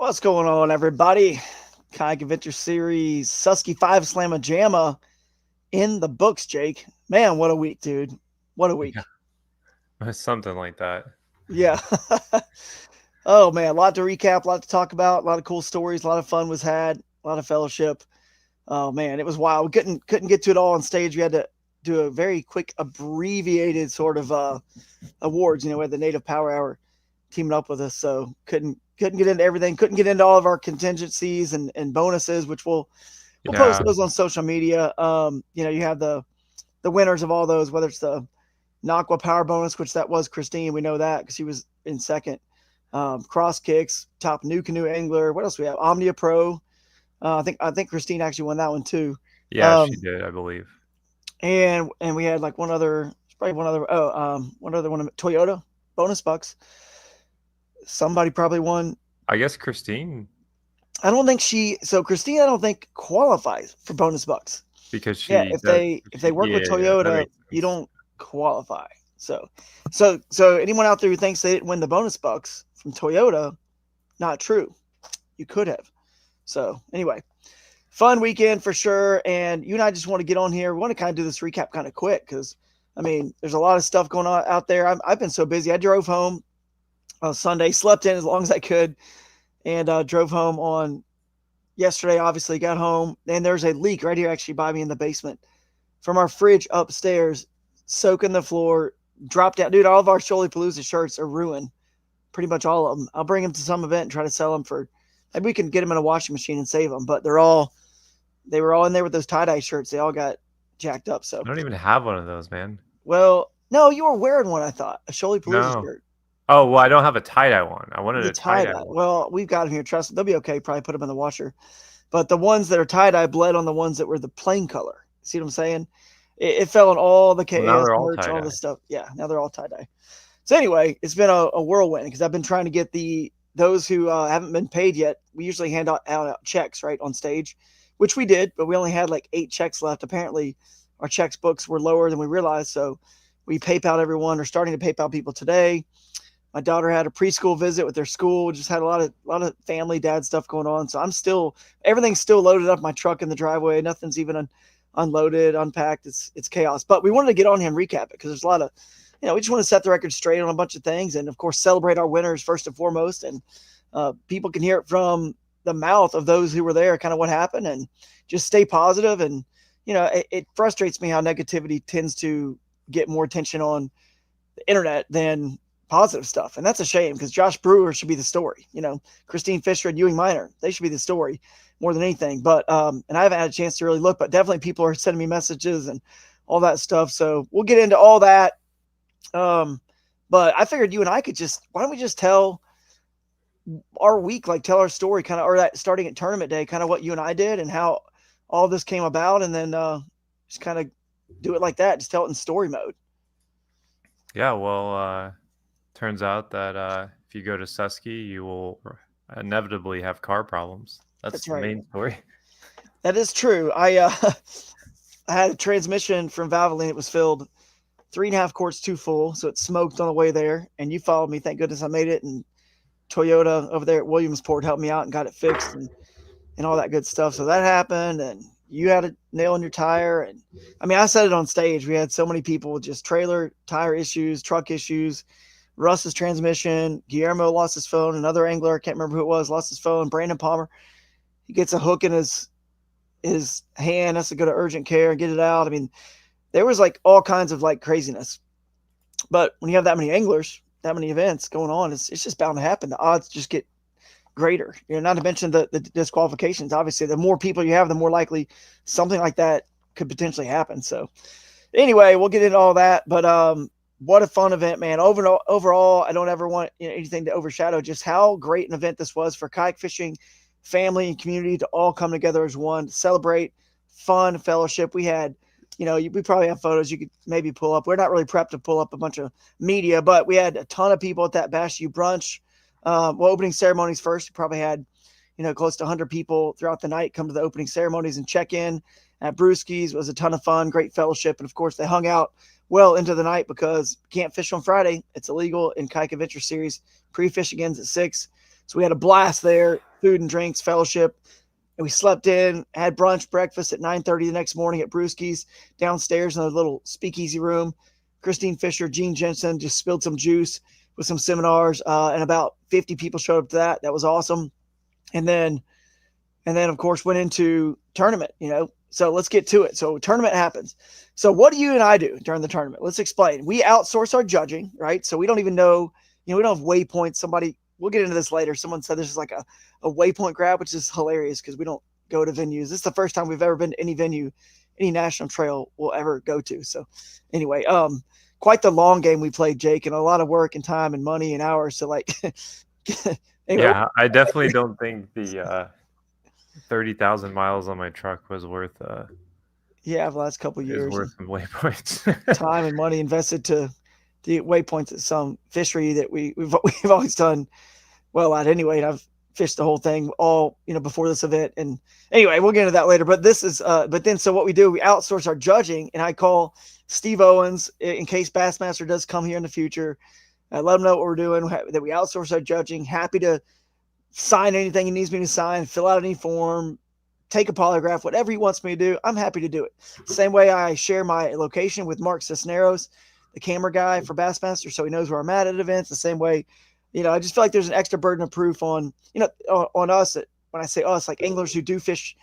What's going on, everybody? Kayak Adventure Series Susky 5 Slama-Jama in the books, Jake. Man, what a week, dude. What a Yeah, week. something like that. Yeah. Oh, man. A lot to recap, a lot to talk about, a lot of cool stories, a lot of fun was had, a lot of fellowship. Oh, man. It was wild. We couldn't get to it all on stage. We had to do a very quick, abbreviated sort of awards. We had the Native Power Hour teaming up with us, so couldn't get into everything. Couldn't get into all of our contingencies and bonuses, which we'll post Yeah, those on social media. You have the winners of all those, whether it's the Nakwa Power bonus, which that was Christine. We know that because she was in second. Cross kicks, top new canoe angler. What else we have? Omnia Pro. I think Christine actually won that one too. yeah, she Um, did, I believe. and we had like one other one, Toyota bonus bucks. Somebody probably won. I guess Christine, I don't think Christine, I don't think qualifies for bonus bucks. because Yeah, she if does. they work with Yeah, that Toyota, makes you sense. don't qualify. So anyone out there who thinks they didn't win the bonus bucks from Toyota, not true. You could have. So anyway, fun weekend for sure. And you and I just want to get on here. We want to kind of do this recap kind of quick because there's a lot of stuff going on out there. I've been so busy. I drove home on Sunday, slept in as long as I could, and drove home on yesterday. Obviously, got home and there's a leak right here, actually by me in the basement, from our fridge upstairs, soaking the floor, dropped out. Dude, all of our Choli Palooza shirts are ruined. Pretty much all of them. I'll bring them to some event and try to sell them for, maybe we can get them in a washing machine and save them. But they were all in there with those tie dye shirts. They all got jacked up. So, I don't even have one of those, man. well, no, you were wearing one, I thought. A Choli Palooza No. shirt. Oh, well, I don't have a tie-dye one. I wanted The a tie tie-dye dye. one. Well, we've got them here. Trust me. They'll be okay. Probably put them in the washer. But the ones that are tie dye bled on the ones that were the plain color. See what I'm saying? It fell on all the Well, now KS they're all merch, all tie-dye. this stuff. Yeah, now they're all tie dye. So anyway, it's been a whirlwind because I've been trying to get those who haven't been paid yet. We usually hand out checks right on stage, which we did, but we only had like 8 checks left. Apparently, our checks books were lower than we realized, so we PayPal everyone. We're starting to PayPal people today. My daughter had a preschool visit with their school. Just had a lot of family dad stuff going on. So everything's still loaded up my truck in the driveway. Nothing's even unloaded, unpacked. It's chaos. But we wanted to get on here and recap it because there's a lot of, we just want to set the record straight on a bunch of things, and of course celebrate our winners first and foremost. And people can hear it from the mouth of those who were there, kind of what happened, and just stay positive. And it frustrates me how negativity tends to get more attention on the internet than positive stuff. And that's a shame because Josh Brewer should be the story. Christine Fisher and Ewing Minor, they should be the story more than anything. But and I haven't had a chance to really look, but definitely people are sending me messages and all that stuff. So we'll get into all that. But I figured you and I could why don't we just tell our week, like tell our story kind of, or that starting at tournament day, kind of what you and I did and how all this came about. And then just kind of do it like that. Just tell it in story mode. Yeah, well, turns out that if you go to Susky, you will inevitably have car problems. That's That's the right. main story. That is true. I had a transmission from Valvoline. It was filled 3.5 quarts too full, so it smoked on the way there. And you followed me. Thank goodness I made it. And Toyota over there at Williamsport helped me out and got it fixed and all that good stuff. So that happened, and you had a nail in your tire. And I said it on stage. We had so many people with just trailer tire issues, truck issues. Russ's transmission. Guillermo lost his phone. Another angler, I can't remember who it was, lost his phone. Brandon Palmer, he gets a hook in his hand, has to go to urgent care and get it out. There was like all kinds of like craziness. But when you have that many anglers, that many events going on, it's just bound to happen. The odds just get greater. Not to mention the disqualifications. Obviously, the more people you have, the more likely something like that could potentially happen. So anyway, we'll get into all that. But what a fun event, man. Overall, I don't ever want anything to overshadow just how great an event this was for kayak fishing family and community to all come together as one to celebrate fun fellowship. We had, we probably have photos you could maybe pull up. We're not really prepped to pull up a bunch of media, but we had a ton of people at that Bash U brunch. Opening ceremonies first. We probably had, close to 100 people throughout the night come to the opening ceremonies and check in at Brewski's. It was a ton of fun, great fellowship. And of course, they hung out well into the night because you can't fish on Friday. It's illegal in Kayak Adventure Series. Pre-fish begins at 6. So we had a blast there, food and drinks, fellowship. And we slept in, had brunch, breakfast at 9:30 the next morning at Brewski's downstairs in a little speakeasy room. Christine Fisher, Gene Jensen just spilled some juice with some seminars, and about 50 people showed up to that. That was awesome. And then of course went into tournament. So let's get to it. So tournament happens. So what do you and I do during the tournament? Let's explain. We outsource our judging, right? So we don't even know. We don't have waypoints. We'll get into this later. Someone said this is like a waypoint grab, which is hilarious because we don't go to venues. This is the first time we've ever been to any venue, any national trail we'll ever go to. So anyway, quite the long game we played, Jake, and a lot of work and time and money and hours to anyway. Yeah, I definitely don't think the 30,000 miles on my truck was worth the last couple of years is worth some waypoints. Time and money invested to the waypoints at some fishery that we've always done well at anyway. And I've fished the whole thing all before this event. And anyway, we'll get into that later. But this is so what we do, we outsource our judging, and I call Steve Owens in case Bassmaster does come here in the future. Let him know what we're doing, that we outsource our judging. Happy to sign anything he needs me to sign, fill out any form, take a polygraph, whatever he wants me to do. I'm happy to do it. Same way I share my location with Mark Cisneros, the camera guy for Bassmaster, so he knows where I'm at events. The same way, I just feel like there's an extra burden of proof on us. When I say us, like anglers who do fish,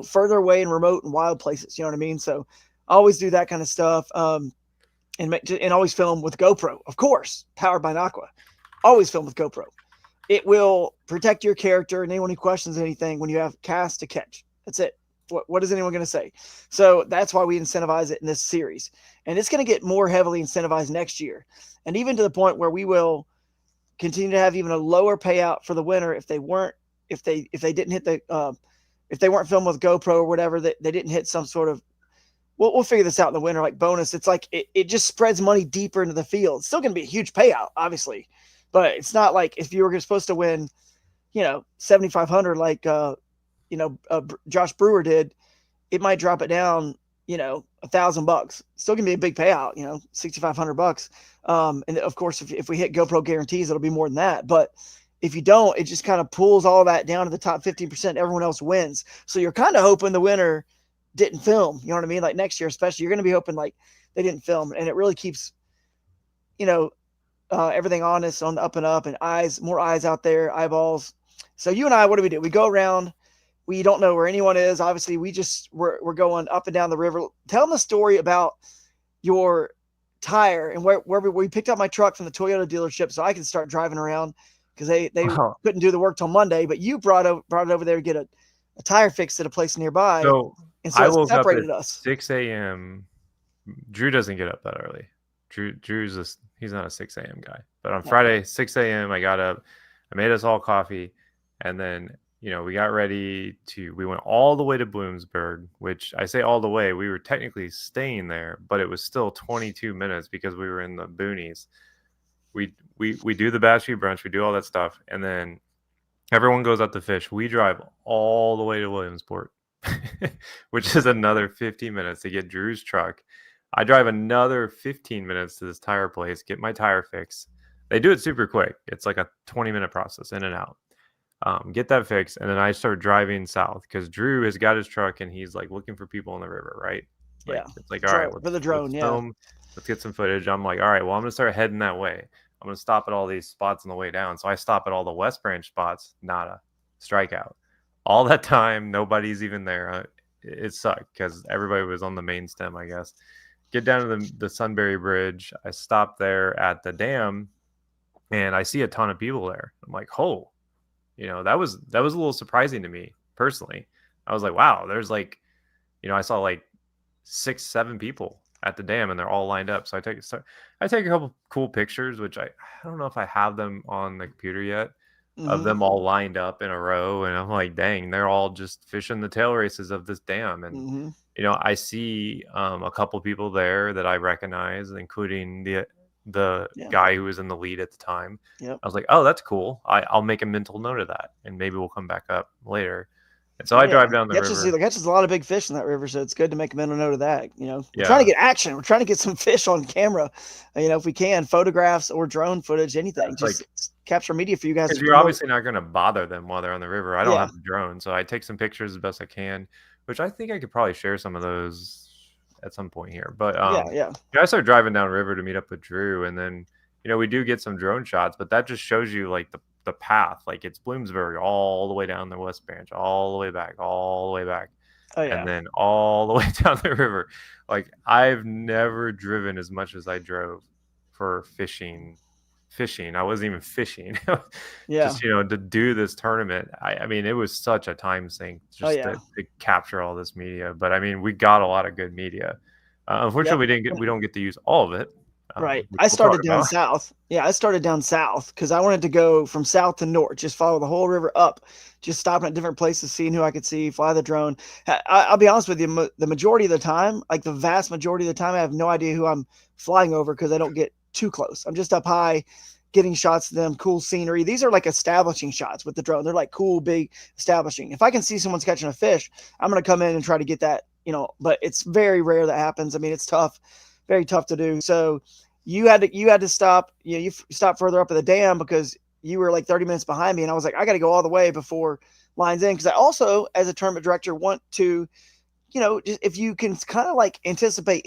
further away and remote and wild places. You know what I mean? So I always do that kind of stuff. And always film with GoPro, of course, powered by Aqua. Always film with GoPro. It will protect your character and anyone who questions anything when you have cast to catch. That's it. What is anyone going to say? So that's why we incentivize it in this series. And it's going to get more heavily incentivized next year. And even to the point where we will continue to have even a lower payout for the winner if they didn't hit if they weren't filmed with GoPro or whatever, that they didn't hit some sort of, we'll figure this out in the winter, like bonus. It's like, it just spreads money deeper into the field. It's still going to be a huge payout, obviously. But it's not like if you were supposed to win, 7,500 like Josh Brewer did, it might drop it down, $1,000. Still gonna be a big payout, $6,500. And of course, if we hit GoPro guarantees, it'll be more than that. But if you don't, it just kind of pulls all that down to the top 15%. Everyone else wins. So you're kind of hoping the winner didn't film. You know what I mean? Like next year, especially, you're going to be hoping like they didn't film, and it really keeps, everything honest on the up and up, and more eyes out there, eyeballs. So you and I, what do? We go around. We don't know where anyone is. Obviously, we're going up and down the river. Tell them the story about your tire and where we picked up my truck from the Toyota dealership so I could start driving around because they couldn't do the work till Monday. But you brought it over there to get a tire fixed at a place nearby. So I woke up at 6 a.m. Drew doesn't get up that early. He's not a 6 a.m. guy. But on Friday, 6 a.m., I got up. I made us all coffee. And then, we got ready we went all the way to Bloomsburg, which I say all the way. We were technically staying there, but it was still 22 minutes because we were in the boonies. We do the Bass Street brunch. We do all that stuff. And then everyone goes out to fish. We drive all the way to Williamsport, which is another 50 minutes to get Drew's truck. I drive another 15 minutes to this tire place, get my tire fixed. They do it super quick. It's like a 20-minute process in and out. Get that fixed, and then I start driving south because Drew has got his truck and he's like looking for people on the river, right? It's like, all right, for the drone, let's get some footage. I'm like, all right, well, I'm gonna start heading that way. I'm gonna stop at all these spots on the way down. So I stop at all the West Branch spots, nada, strikeout. All that time, nobody's even there. It sucked because everybody was on the main stem, I guess. Get down to the Sunbury Bridge. I stop there at the dam, and I see a ton of people there. I'm like, oh. That was a little surprising to me personally. I was like, wow, there's like, I saw like 6-7 people at the dam and they're all lined up. So I take a couple cool pictures, which I don't know if I have them on the computer yet, of them all lined up in a row. And I'm like, dang, they're all just fishing the tail races of this dam. And, I see a couple people there that I recognize, including the guy who was in the lead at the time. I was like, oh, that's cool. I'll make a mental note of that, and maybe we'll come back up later. And so I drive down the river. Catches a lot of big fish in that river, so it's good to make a mental note of that. We're trying to get action. We're trying to get some fish on camera. If we can, photographs or drone footage, anything. capture media for you guys Because to you're promote. obviously not going to bother them while they're on the river. I don't Yeah, have a drone, so I take some pictures as best I can, which I think I could probably share some of those at some point here. But yeah, yeah. I started driving down river to meet up with Drew, and then we do get some drone shots, but that just shows you like the path. Like it's Bloomsbury all the way down the West Branch, all the way back, all the way back, Oh and yeah. then all the way down the river. Like I've never driven as much as I drove for fishing. I wasn't even fishing. Yeah. Just to do this tournament. I mean, it was such a time sink Oh just yeah. to capture all this media. But I mean, we got a lot of good media. Yep. Unfortunately, we don't get to use all of it, Right. which I we'll talk started down about. south. Yeah, I started down south because I wanted to go from south to north, just follow the whole river up, just stopping at different places, seeing who I could see, fly the drone. I'll be honest with you, the majority of the time, like the vast majority of the time, I have no idea who I'm flying over because I don't get too close. I'm just up high, getting shots of them, cool scenery. These are like establishing shots with the drone. They're like cool, big establishing. If I can see someone's catching a fish, I'm going to come in and try to get that, but it's very rare that happens. I mean, it's tough, very tough to do. So you had to stop. You stopped further up at the dam because you were like 30 minutes behind me, and I was like, I got to go all the way before lines in because I also, as a tournament director, want to, just if you can kind of like anticipate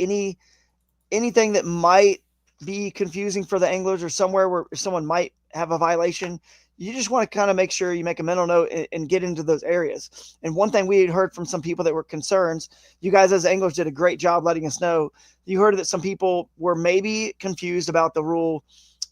anything that might be confusing for the anglers or somewhere where someone might have a violation, you just want to kind of make sure you make a mental note and get into those areas. And one thing we had heard from some people that were concerns, you guys as anglers did a great job letting us know. You heard that some people were maybe confused about the rule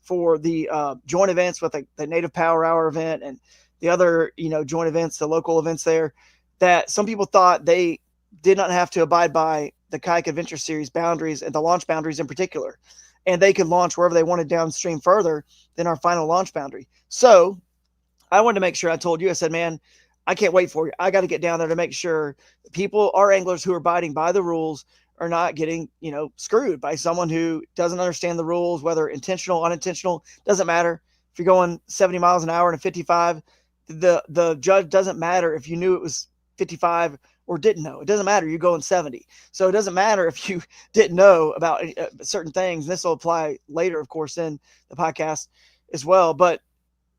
for the joint events with the Native Power Hour event and the other, joint events, the local events there, that some people thought they did not have to abide by the Kayak Adventure Series boundaries and the launch boundaries in particular. And they could launch wherever they wanted downstream further than our final launch boundary. So I wanted to make sure I told you, I said, man, I can't wait for you. I got to get down there to make sure people, our anglers who are abiding by the rules, are not getting, screwed by someone who doesn't understand the rules, whether intentional, unintentional, doesn't matter. If you're going 70 miles an hour and a 55, the judge doesn't matter if you knew it was 55 or didn't know. It doesn't matter. You're going 70. So it doesn't matter if you didn't know about certain things. This will apply later, of course, in the podcast as well. But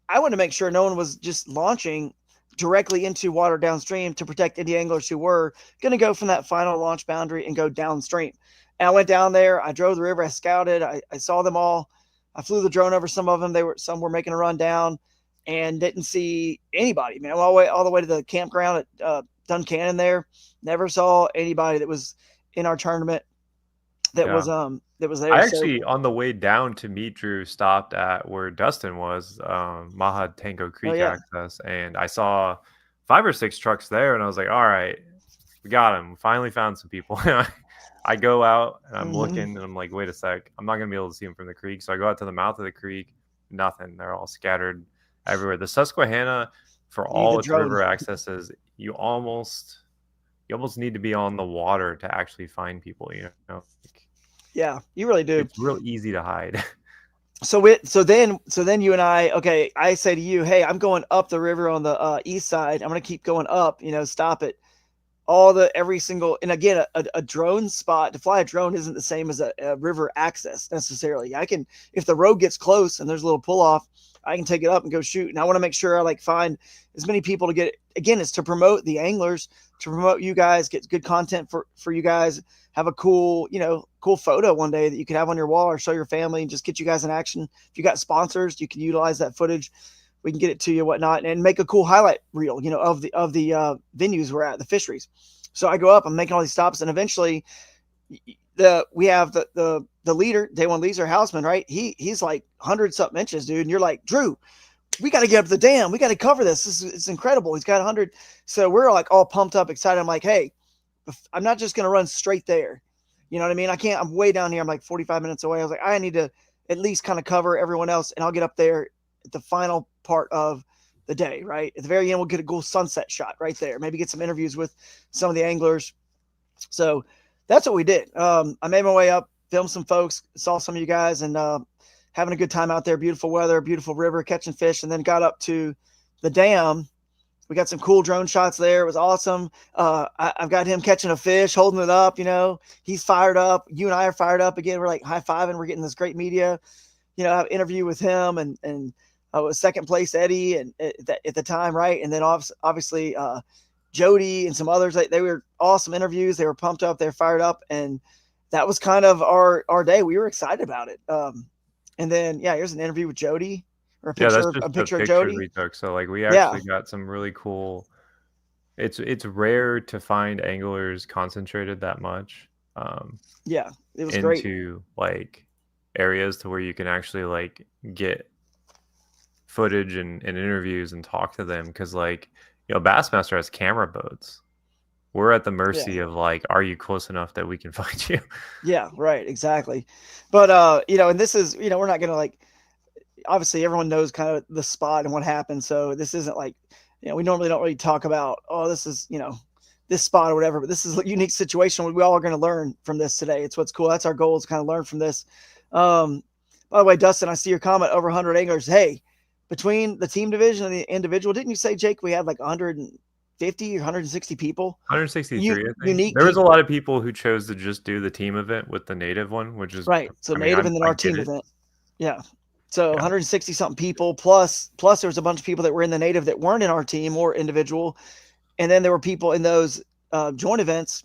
I wanted to make sure no one was just launching directly into water downstream to protect any anglers who were going to go from that final launch boundary and go downstream. And I went down there. I drove the river. I scouted. I saw them all. I flew the drone over some of them. Some were making a run down and didn't see anybody, man. All the way to the campground at Duncannon there. Never saw anybody that was in our tournament that Yeah. was there. I So actually, on the way down to meet Drew, stopped at where Dustin was, Maha Tango oh Creek yeah. access, and I saw 5 or 6 trucks there, and I was like, all right, we got him. Finally found some people. I go out, and I'm looking, and I'm like, wait a sec. I'm not going to be able to see them from the creek. So I go out to the mouth of the creek. Nothing. They're all scattered everywhere. The Susquehanna, for You need all the its drone. river accesses, you almost need to be on the water to actually find people, Yeah, you really do. It's real easy to hide. So then you and I, okay, I say to you, hey, I'm going up the river on the east side. I'm going to keep going up, stop it. Every single, and again, a drone spot, to fly a drone isn't the same as a river access necessarily. If the road gets close and there's a little pull off, I can take it up and go shoot. And I want to make sure I find as many people to get, again, it's to promote the anglers, to promote you guys, get good content for you guys, have a cool photo one day that you can have on your wall or show your family and just get you guys in action. If you got sponsors, you can utilize that footage. We can get it to you, whatnot, and make a cool highlight reel, of the venues we're at, the fisheries. So I go up, I'm making all these stops, and eventually we have the leader, day one leader, Houseman, right? He's like 100-something inches, dude. And you're like, Drew, we got to get up the dam. We got to cover this. It's incredible. He's got 100. So we're like all pumped up, excited. I'm like, hey, I'm not just going to run straight there. You know what I mean? I'm way down here. I'm like 45 minutes away. I was like, I need to at least kind of cover everyone else, and I'll get up there at the final part of the day, right? At the very end, we'll get a cool sunset shot right there. Maybe get some interviews with some of the anglers. So that's what we did. I made my way up, filmed some folks, saw some of you guys, and having a good time out there. Beautiful weather, beautiful river, catching fish, and then got up to the dam. We got some cool drone shots there. It was awesome. I've got him catching a fish, holding it up. He's fired up. You and I are fired up again. We're like high-fiving. We're getting this great media. I have an interview with him and was second place Eddie and at the time, right? And then obviously Jody and some others. They were awesome interviews. They were pumped up. They were fired up, and that was kind of our day. We were excited about it. And then here's an interview with Jody, or Yeah, that's a just the picture of pictures Jody. we took. So like we Yeah, actually got some really cool. It's rare to find anglers concentrated that much yeah, it was great. into like areas to where you can actually like get footage and interviews and talk to them, because like Bassmaster has camera boats. We're at the Yeah, mercy of like, are you close enough that we can find you? yeah, right, exactly. But and this is we're not gonna like obviously everyone knows kind of the spot and what happened. So this isn't like, we normally don't really talk about, oh, this is, this spot or whatever, but this is a unique situation. We all are going to learn from this today. It's what's cool. That's our goal, is kind of learn from this. By the way, Dustin, I see your comment, over 100 anglers. Hey, between the team division and the individual, didn't you say, Jake, we had like 150 or 160 people? 163, I think. Unique There was a people. lot of people who chose to just do the team event with the native one, which is, Right. So I mean, native and then I our get team it. event. Yeah. So Yeah. 160 something people, plus there was a bunch of people that were in the native that weren't in our team or individual. And then there were people in those joint events,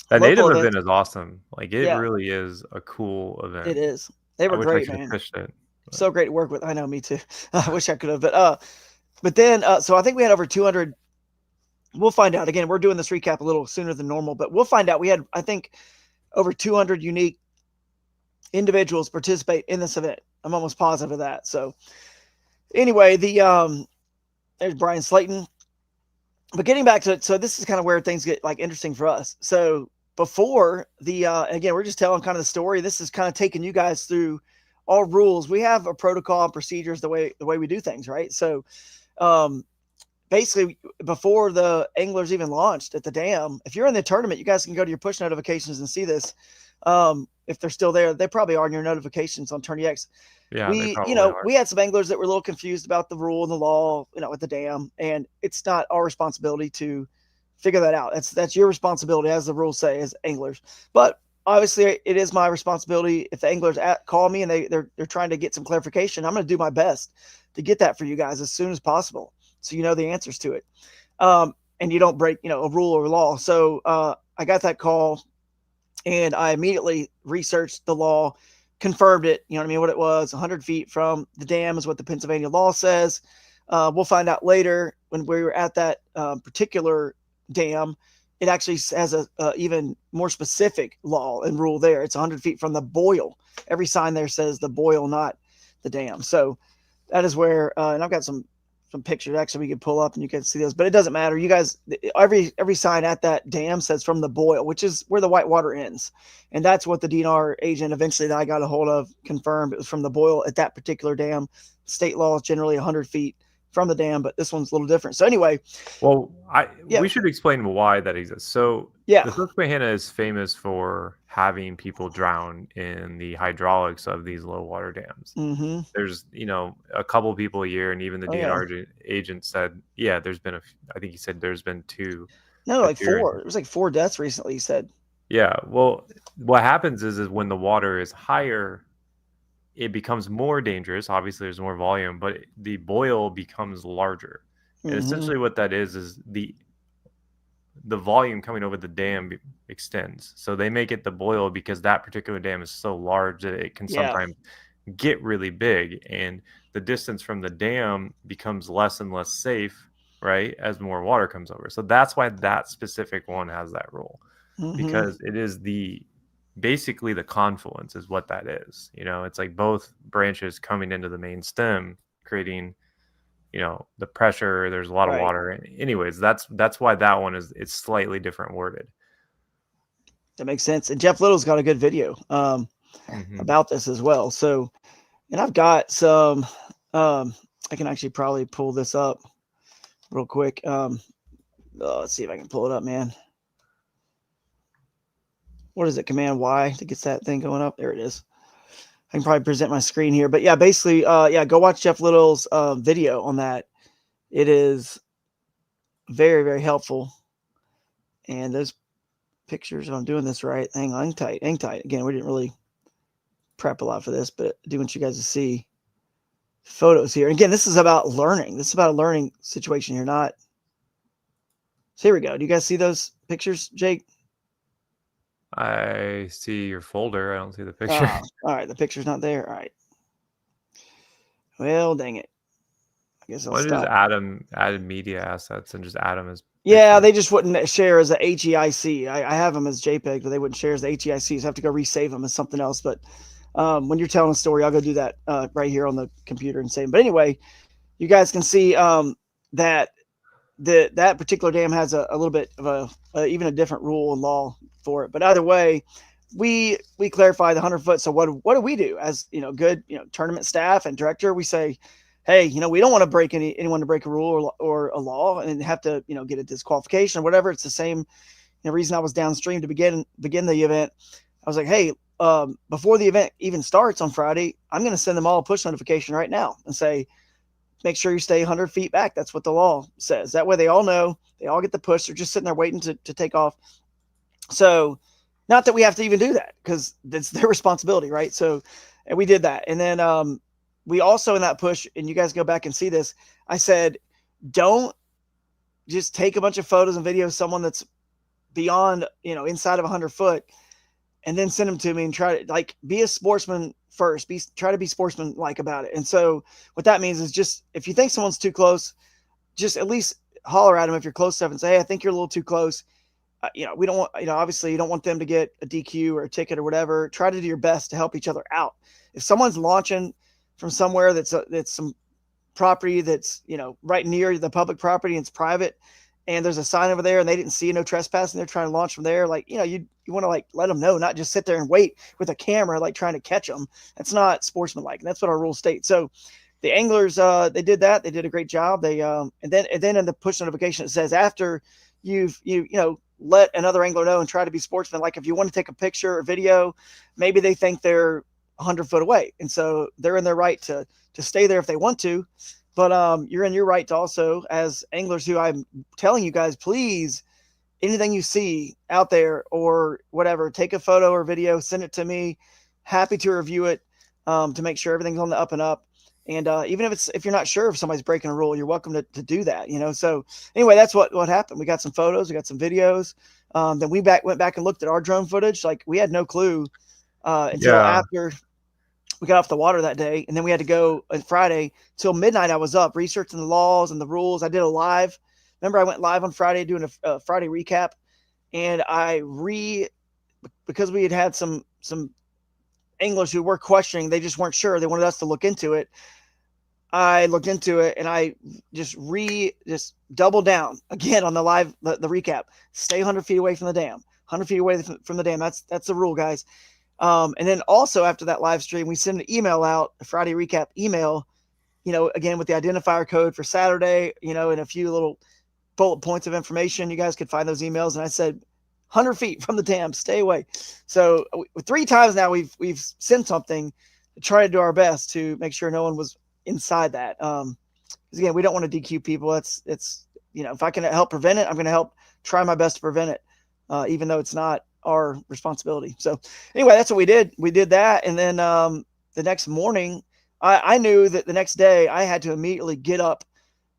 That local native events. event is awesome. Like it Yeah, really is a cool it event. is. They I were wish I great, could have man. fished it. But So great to work with. I know, me too. I wish I could have. But then, so I think we had over 200. We'll find out. Again, we're doing this recap a little sooner than normal, but we'll find out. We had, I think, over 200 unique individuals participate in this event. I'm almost positive of that. So anyway, there's Brian Slayton. But getting back to it, so this is kind of where things get like interesting for us. So before again, we're just telling kind of the story. This is kind of taking you guys through all rules. We have a protocol and procedures, the way we do things, right? So um, basically, before the anglers even launched at the dam, if you're in the tournament, you guys can go to your push notifications and see this. If they're still there, they probably are in your notifications on TourneyX. yeah, they probably are. We had some anglers that were a little confused about the rule and the law, with the dam, and it's not our responsibility to figure that out. That's your responsibility, as the rules say, as anglers. But obviously, it is my responsibility. If the anglers call me and they're trying to get some clarification, I'm going to do my best to get that for you guys as soon as possible, so you know the answers to it, and you don't break a rule or law. So I got that call, and I immediately researched the law, confirmed it. You know what I mean? What it was, 100 feet from the dam is what the Pennsylvania law says. We'll find out later when we were at that particular dam. It actually has a even more specific law and rule there. It's 100 feet from the boil. Every sign there says the boil, not the dam. So that is where, and I've got some pictures actually we could pull up and you can see those, but it doesn't matter. You guys, every sign at that dam says from the boil, which is where the white water ends. And that's what the DNR agent eventually that I got a hold of confirmed. It was from the boil at that particular dam. State law is generally 100 feet from the dam, but this one's a little different. So anyway, Well, we should explain why that exists. So the Susquehanna is famous for having people drown in the hydraulics of these low water dams. Mm-hmm. There's, a couple people a year, and even the DNR agent said, there's been I think he said there's been 2. No, like 4. It was like 4 deaths recently, he said. Yeah. Well, what happens is when the water is higher, it becomes more dangerous. Obviously, there's more volume, but the boil becomes larger. And essentially what that is the volume coming over the dam extends. So they make it the boil because that particular dam is so large that it can sometimes get really big. And the distance from the dam becomes less and less safe, right, as more water comes over. So that's why that specific one has that rule, because it is basically the confluence is what that is. It's like both branches coming into the main stem, creating, the pressure. There's a lot of water. Anyways, that's why that one it's slightly different worded. That makes sense. And Jeff Little's got a good video about this as well. So, and I've got some, I can actually probably pull this up real quick. Let's see if I can pull it up, man. What is it? Command Y to get that thing going up. There it is. I can probably present my screen here, but yeah, basically, go watch Jeff Little's video on that. It is very, very helpful. And those pictures, if I'm doing this right, hang tight. Again, we didn't really prep a lot for this, but I do want you guys to see photos here. Again, this is about learning. This is about a learning situation here, not. So here we go. Do you guys see those pictures, Jake? I see your folder. I don't see the picture. All right. The picture's not there. All right. Well, dang it. I guess I'll Why does stop. Adam added media assets and just Adam as Yeah, picture? they just wouldn't share as a HEIC. I have them as JPEG, but they wouldn't share as the HEICs. I have to go resave them as something else. But when you're telling a story, I'll go do that right here on the computer and save them. But anyway, you guys can see that that particular dam has a little bit of even a different rule and law for it. But either way, we clarify the 100 foot. So what do we do as good tournament staff and director? We say, hey, we don't want to break anyone to break a rule or a law and have to get a disqualification or whatever. It's the same reason I was downstream to begin the event. I was like, hey, before the event even starts on Friday, I'm going to send them all a push notification right now and say, make sure you stay 100 feet back. That's what the law says. That way they all know, they all get the push. They're just sitting there waiting to take off. So not that we have to even do that because it's their responsibility, right? So, and we did that. And then we also in that push, and you guys go back and see this, I said, don't just take a bunch of photos and videos of someone that's beyond, inside of 100 foot and then send them to me and try to be a sportsman first, try to be sportsman-like about it. And so what that means is just, if you think someone's too close, just at least holler at them if you're close enough and say, hey, I think you're a little too close. We don't want, obviously you don't want them to get a DQ or a ticket or whatever. Try to do your best to help each other out. If someone's launching from somewhere that's some property that's, right near the public property and it's private, and there's a sign over there and they didn't see no trespassing, they're trying to launch from there, you want to let them know, not just sit there and wait with a camera trying to catch them. That's not sportsmanlike, and that's what our rules state. So the anglers, they did that. They did a great job. They and then in the push notification it says, after you've let another angler know and try to be sportsmanlike, if you want to take a picture or video, maybe they think they're 100 foot away, and so they're in their right to stay there if they want to. But you're in your right to also, as anglers, who I'm telling you guys, please, anything you see out there or whatever, take a photo or video, send it to me. Happy to review it to make sure everything's on the up and up. And even if you're not sure if somebody's breaking a rule, you're welcome to do that. So anyway, that's what happened. We got some photos, we got some videos. Then we went back and looked at our drone footage. We had no clue until after we got off the water that day, and then we had to go on Friday till midnight. I was up researching the laws and the rules. I did a live. Remember, I went live on Friday doing a Friday recap, and because we had some English who were questioning, they just weren't sure. They wanted us to look into it. I looked into it, and I just doubled down again on the live, the recap. Stay 100 feet away from the dam. 100 feet away from the dam. That's the rule, guys. And then also after that live stream, we sent an email out, a Friday recap email, again with the identifier code for Saturday, and a few little bullet points of information. You guys could find those emails. And I said, 100 feet from the dam, stay away. So 3 times now we've sent something to try to do our best to make sure no one was inside that. Because again, we don't want to DQ people. It's if I can help prevent it, I'm going to help try my best to prevent it, even though it's not our responsibility. So anyway, that's what we did. We did that. And then the next morning, I knew that the next day I had to immediately get up.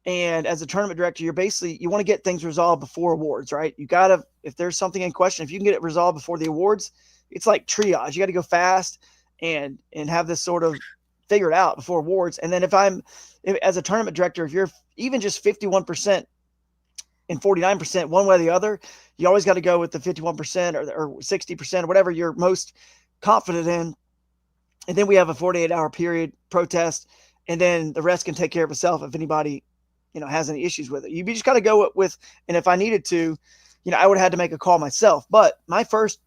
And as a tournament director, you want to get things resolved before awards, right? You got to, if there's something in question, if you can get it resolved before the awards, it's like triage. You got to go fast and have this sort of figured out before awards. And then as a tournament director, if you're even just 51% and 49%, one way or the other, you always got to go with the 51% or 60% or whatever you're most confident in. And then we have a 48-hour period protest, and then the rest can take care of itself if anybody, has any issues with it. You just got to go with, and if I needed to, I would have had to make a call myself. But my first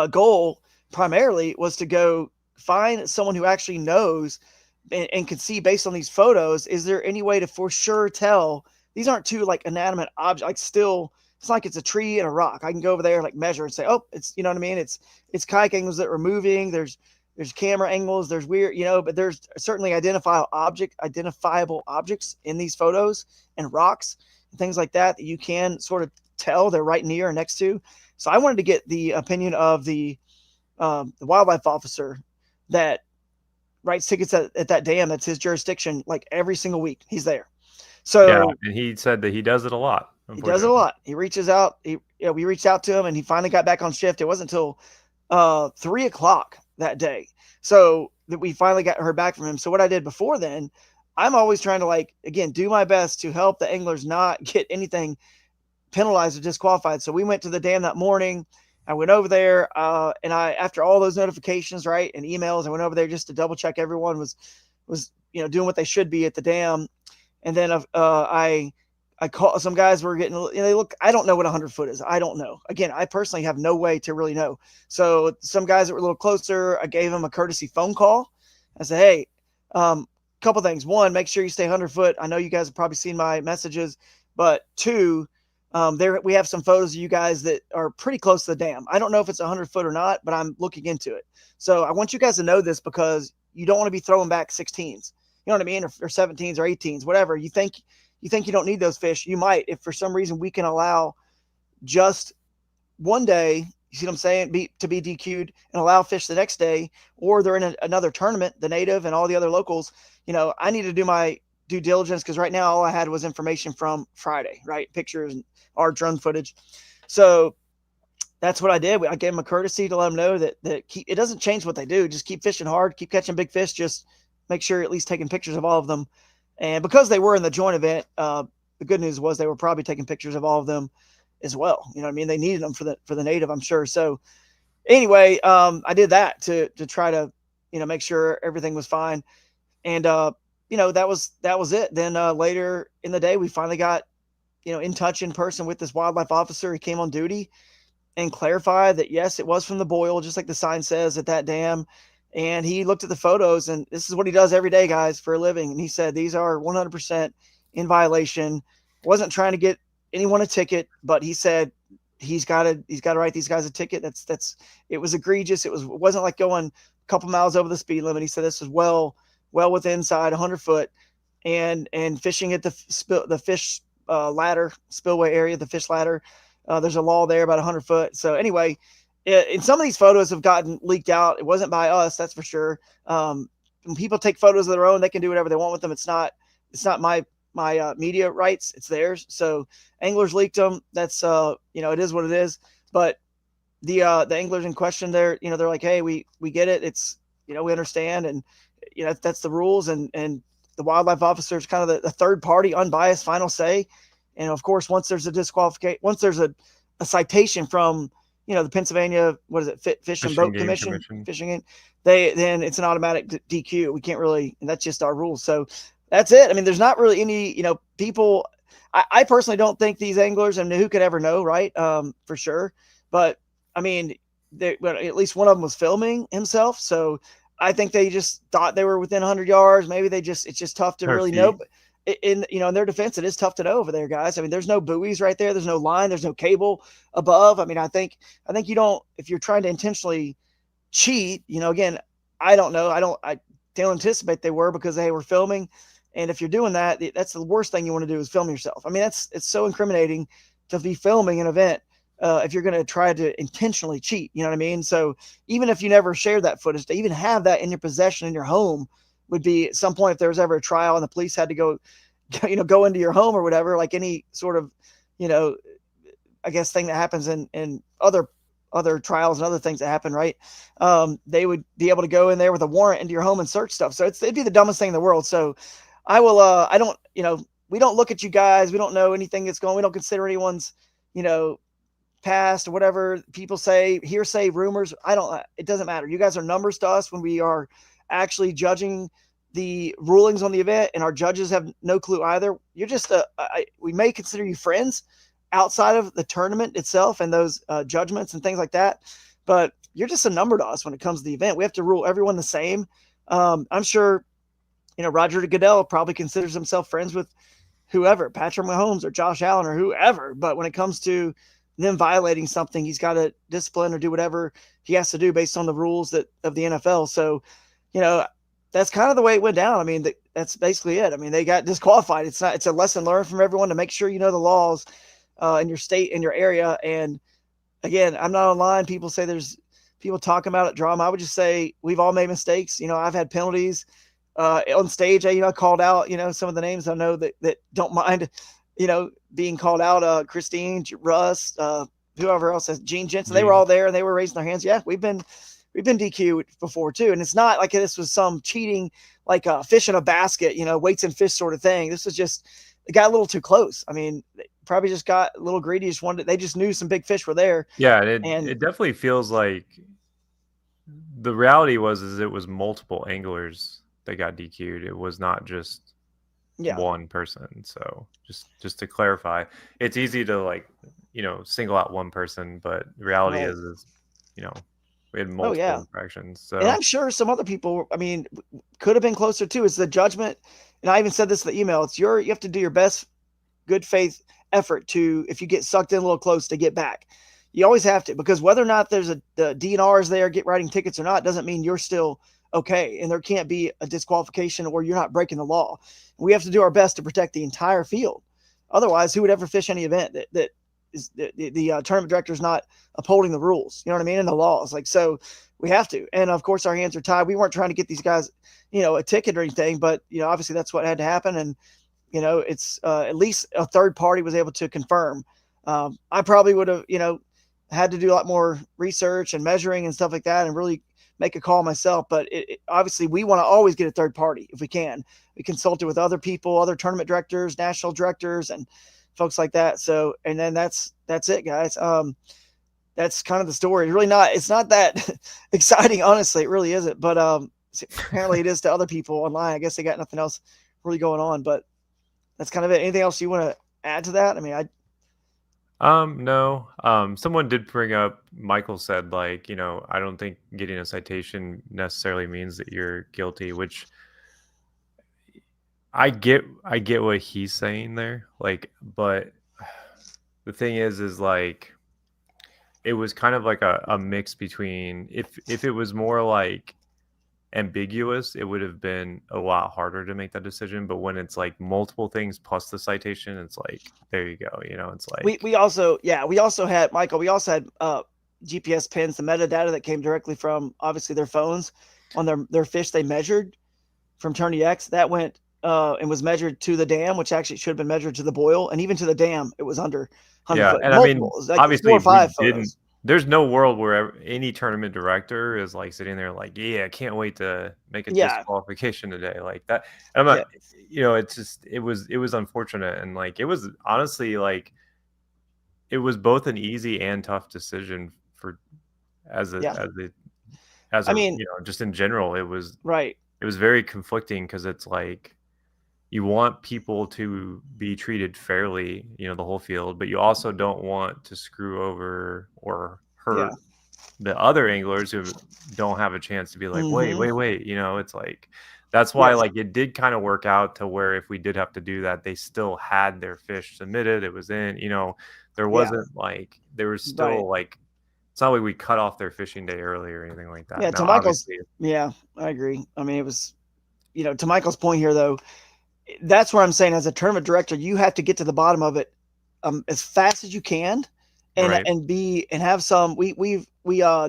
goal primarily was to go find someone who actually knows and can see based on these photos, is there any way to for sure tell these aren't two inanimate objects, still, it's like it's a tree and a rock. I can go over there, measure and say, oh, it's, you know what I mean? It's kayak angles that we're moving. There's camera angles. There's weird, but there's certainly identifiable objects in these photos and rocks and things like that you can sort of tell they're right near or next to. So I wanted to get the opinion of the wildlife officer that writes tickets at that dam. That's his jurisdiction. Like every single week, he's there. Yeah, So and he said that he does it a lot. he does it a Unfortunately, lot. He reaches out. We reached out to him, and he finally got back on shift. It wasn't until 3 o'clock that day, so that we finally got heard back from him. So what I did before then, I'm always trying to, like, again, do my best to help the anglers not get anything penalized or disqualified. So we went to the dam that morning. I went over there, and after all those notifications, right, and emails, I went over there just to double check everyone was doing what they should be at the dam. And then I call some guys were getting, they look, I don't know what 100 foot is. I don't know. Again, I personally have no way to really know. So some guys that were a little closer, I gave them a courtesy phone call. I said, hey, couple things. One, make sure you stay 100 foot. I know you guys have probably seen my messages, but two, there we have some photos of you guys that are pretty close to the dam. I don't know if it's 100 foot or not, but I'm looking into it. So I want you guys to know this, because you don't want to be throwing back 16s. You know what I mean? Or 17s or 18s, whatever. You think you don't need those fish. You might, if for some reason we can allow just one day, you see what I'm saying, to be DQ'd and allow fish the next day, or they're in another tournament, the native and all the other locals. I need to do my due diligence, because right now all I had was information from Friday, right? Pictures and our drone footage. So that's what I did. I gave them a courtesy to let them know that it doesn't change what they do. Just keep fishing hard, keep catching big fish. Just make sure you're at least taking pictures of all of them. And because they were in the joint event, the good news was they were probably taking pictures of all of them as well. You know what I mean? They needed them for the native, I'm sure. So anyway, I did that to try to, make sure everything was fine. And, that was it. Then later in the day, we finally got, in touch in person with this wildlife officer. He came on duty and clarified that, yes, it was from the boil, just like the sign says at that dam. And he looked at the photos, and this is what he does every day, guys, for a living. And he said, these are 100% in violation. Wasn't trying to get anyone a ticket, but he said he's got to write these guys a ticket. It was egregious. It wasn't like going a couple miles over the speed limit. He said this was well within inside 100 foot, and fishing at the fish ladder spillway area, the fish ladder. There's a law there about 100 foot. So anyway, and some of these photos have gotten leaked out. It wasn't by us, that's for sure. When people take photos of their own, they can do whatever they want with them. It's not my media rights. It's theirs. So anglers leaked them. That's it is what it is. But the anglers in question, they're like, hey, we get it. It's, we understand, and that's the rules. And the wildlife officer is kind of the third party, unbiased final say. And of course, once there's a disqualification, once there's a citation from the Pennsylvania, what is it, Fish and Boat Commission, fishing, then it's an automatic DQ. We can't really, and that's just our rules. So that's it. I mean, there's not really any, people. I personally don't think these anglers, and who could ever know, right? For sure. But I mean, at least one of them was filming himself. So I think they just thought they were within 100 yards. Maybe it's just tough to really know. But in their defense, it is tough to know over there, guys. I mean, there's no buoys right there. There's no line. There's no cable above. I mean, I think you don't, if you're trying to intentionally cheat, again, I don't know. I don't anticipate they were, because they were filming. And if you're doing that, that's the worst thing you want to do, is film yourself. I mean, it's so incriminating to be filming an event if you're going to try to intentionally cheat. You know what I mean? So even if you never shared that footage, to even have that in your possession in your home would be, at some point, if there was ever a trial and the police had to go into your home or whatever, like any sort of, I guess thing that happens in other trials and other things that happen, right? They would be able to go in there with a warrant into your home and search stuff. So it'd be the dumbest thing in the world. So I will, I don't, we don't look at you guys. We don't know anything that's going, we don't consider anyone's, past or whatever people say, hearsay, rumors. It doesn't matter. You guys are numbers to us when we are actually judging the rulings on the event, and our judges have no clue either. You're just we may consider you friends outside of the tournament itself and those judgments and things like that, but you're just a number to us when it comes to the event. We have to rule everyone the same. I'm sure Roger Goodell probably considers himself friends with whoever, Patrick Mahomes or Josh Allen or whoever, but when it comes to them violating something, he's got to discipline or do whatever he has to do based on the rules of the NFL. So that's kind of the way it went down. I mean, that's basically it. I mean, they got disqualified. It's a lesson learned from everyone to make sure you know the laws in your state, in your area. And again, I'm not online. People people talking about it, drama. I would just say we've all made mistakes. I've had penalties on stage. I called out, some of the names I know that don't mind, being called out. Christine, Russ, whoever else, Gene Jensen, they were all there and they were raising their hands. Yeah, we've been DQ'd before too. And it's not like this was some cheating, like a fish in a basket, weights and fish sort of thing. This was just, it got a little too close. I mean, they probably just got a little greedy. They just knew some big fish were there. Yeah, it definitely feels like the reality is it was multiple anglers that got DQ'd. It was not just one person. So just to clarify, it's easy to like, single out one person, but the reality is, we had multiple infractions. So, and I'm sure some other people, I mean, could have been closer too. It's the judgment. And I even said this in the email. You have to do your best good faith effort to, if you get sucked in a little close, to get back. You always have to, because whether or not there's the DNRs there, get writing tickets or not, doesn't mean you're still okay. And there can't be a disqualification or you're not breaking the law. We have to do our best to protect the entire field. Otherwise, who would ever fish any event that is the tournament director is not upholding the rules? You know what I mean? And the laws. Like, so we have to. And of course, our hands are tied. We weren't trying to get these guys, a ticket or anything, but obviously that's what had to happen. And it's at least a third party was able to confirm. I probably would have, had to do a lot more research and measuring and stuff like that, and really make a call myself. But obviously we want to always get a third party if we can. We consulted with other people, other tournament directors, national directors, and folks like that. So, and then that's it, guys. That's kind of the story. It's not that exciting, honestly. It really isn't. But apparently it is to other people online. I guess they got nothing else really going on, but that's kind of it. Anything else you want to add to that? I mean, no. Someone did bring up, Michael said, like, I don't think getting a citation necessarily means that you're guilty, which I get what he's saying there. Like, but the thing is like, it was kind of like a mix between, if it was more like ambiguous, it would have been a lot harder to make that decision. But when it's like multiple things plus the citation, it's like, there you go. It's like we also had, Michael, GPS pins, the metadata that came directly from obviously their phones on their fish they measured from Tourney X, that went and was measured to the dam, which actually should have been measured to the boil, and even to the dam it was under 100 foot. And multiple. I mean, like obviously 4 or 5 photos. There's no world where any tournament director is like sitting there like, yeah, I can't wait to make a disqualification today, like that. And I'm not, it's just, it was unfortunate. And like, it was honestly like, it was both an easy and tough decision just in general. It was right. It was very conflicting, because it's like, you want people to be treated fairly, the whole field, but you also don't want to screw over or hurt the other anglers who don't have a chance to be like, wait, it's like, that's why like it did kind of work out to where if we did have to do that, they still had their fish submitted. It was in, there wasn't like, there was still like, it's not like we cut off their fishing day early or anything like that. Yeah, to Michael's, I agree. I mean, it was, to Michael's point here though, that's where I'm saying, as a tournament director, you have to get to the bottom of it as fast as you can, and have some. We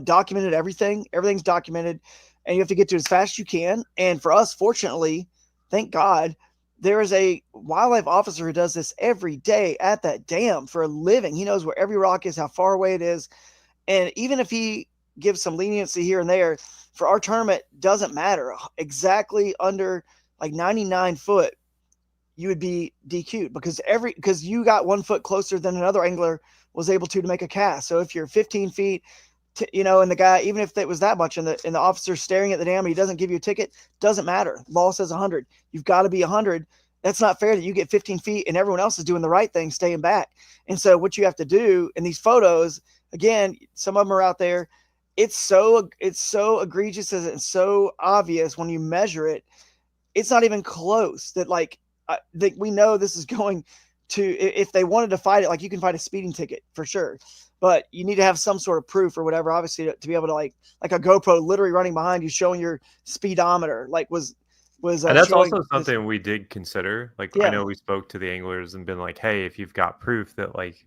documented everything. Everything's documented, and you have to get to it as fast as you can. And for us, fortunately, thank God, there is a wildlife officer who does this every day at that dam for a living. He knows where every rock is, how far away it is, and even if he gives some leniency here and there, for our tournament, doesn't matter. Exactly under like 99 foot, you would be DQ'd because you got 1 foot closer than another angler was able to make a cast. So if you're 15 feet, and the guy, even if it was that much, and the officer staring at the dam and he doesn't give you a ticket, doesn't matter. Law says 100. You've got to be 100. That's not fair that you get 15 feet and everyone else is doing the right thing, staying back. And so what you have to do in these photos, again, some of them are out there. It's so egregious and so obvious when you measure it. It's not even close. That like, we know this is going to, if they wanted to fight it, like you can fight a speeding ticket for sure, but you need to have some sort of proof or whatever, obviously, to be able to like a GoPro literally running behind you, showing your speedometer, like was. And that's also something we did consider. Like, I know we spoke to the anglers and been like, hey, if you've got proof that like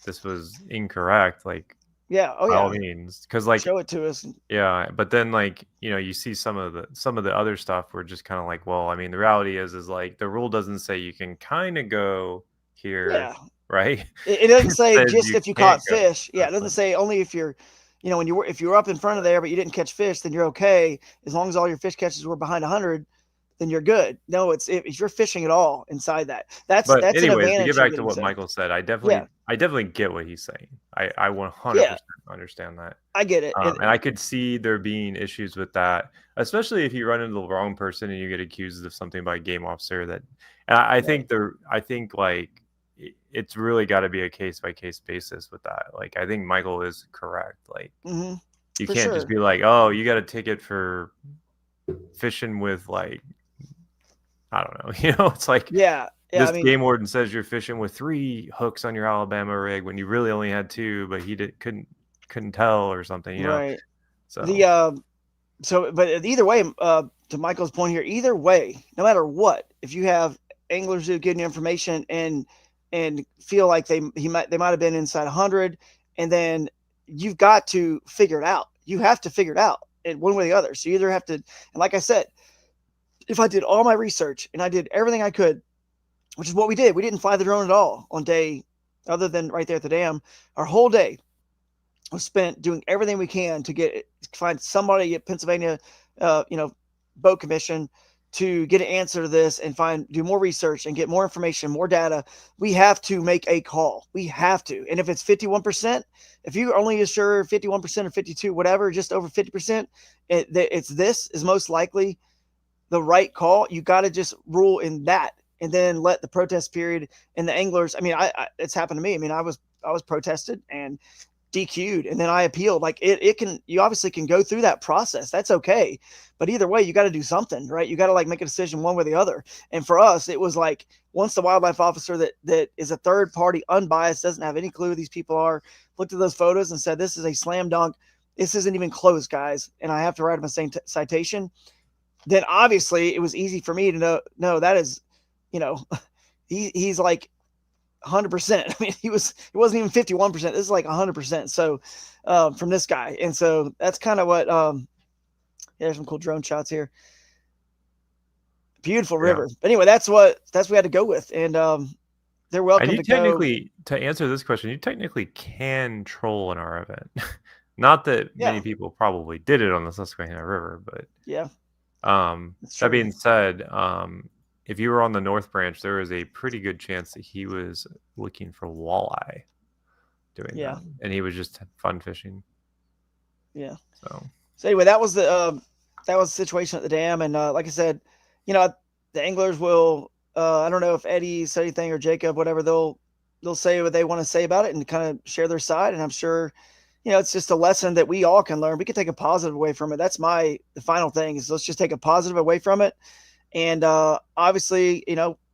this was incorrect, like, Yeah. Oh by all yeah. means, because like Show it to us. yeah, but then like you see some of the other stuff where just kind of like, well, I mean, the reality is like the rule doesn't say you can kind of go here, Yeah. right? It doesn't It say says just you if you can't caught go. fish. So Yeah, it it's doesn't like, say only if you're, when you were if you were up in front of there but you didn't catch fish, then you're okay. As long as all your fish catches were behind 100, then you're good. No, it's if you're fishing at all inside that. but That's an anyways, to get advantage of back to getting what so. Michael said, I Yeah, definitely get what he's saying. I yeah, 100% understand that. I get it. And I could see there being issues with that, especially if you run into the wrong person and you get accused of something by a game officer. That, and Right. I think like it's really got to be a case by case basis with that. Like I think Michael is correct. Like Hmm. you For can't just sure. be like, oh, you got a ticket for fishing with like I don't know. It's like Yeah, yeah. this I mean, game warden says you're fishing with 3 hooks on your Alabama rig when you really only had 2, but he couldn't tell or something. right. The So so, but either way, to Michael's point here, either way, no matter what, if you have anglers who give you information and feel like they might have been inside 100, and then you've got to figure it out. You have to figure it out in one way or the other. So you either have to, and like I said, if I did all my research and I did everything I could, which is what we did, we didn't fly the drone at all on day, other than right there at the dam. Our whole day was spent doing everything we can to find somebody at Pennsylvania, you know, boat commission to get an answer to this and do more research and get more information, more data. We have to make a call. We have to. And if it's 51%, if you only assure 51% or 52, whatever, just over 50%, it's this is most likely the right call. You got to just rule in that, and then let the protest period and the anglers. I mean, it's happened to me. I mean, I was protested and DQ'd, and then I appealed. Like it can, you obviously can go through that process. That's okay. But either way, you got to do something, right? You got to like make a decision one way or the other. And for us, it was like once the wildlife officer that is a third party, unbiased, doesn't have any clue who these people are, looked at those photos and said, this is a slam dunk. This isn't even close, guys. And I have to write him a citation. Then obviously it was easy for me to know, no, that is, you know, he's like 100%. I mean, it wasn't even 51%. This is like 100%. So, from this guy. And so that's kind of what, yeah, there's some cool drone shots here. Beautiful yeah. river. But anyway, that's what we had to go with. And, they're And welcome you to go. technically, to answer this question, you technically can troll in our event. Not that many Yeah. people probably did it on the Susquehanna River, but Yeah. That's that true. being said, if you were on the North Branch, there is a pretty good chance that he was looking for walleye doing Yeah. that, and he was just fun fishing. Yeah. So Anyway, that was the situation at the dam. And, like I said, the anglers will, I don't know if Eddie said anything or Jacob, whatever, they'll say what they want to say about it and kind of share their side. And I'm sure, it's just a lesson that we all can learn. We can take a positive away from it. That's the final thing is let's just take a positive away from it. And, obviously,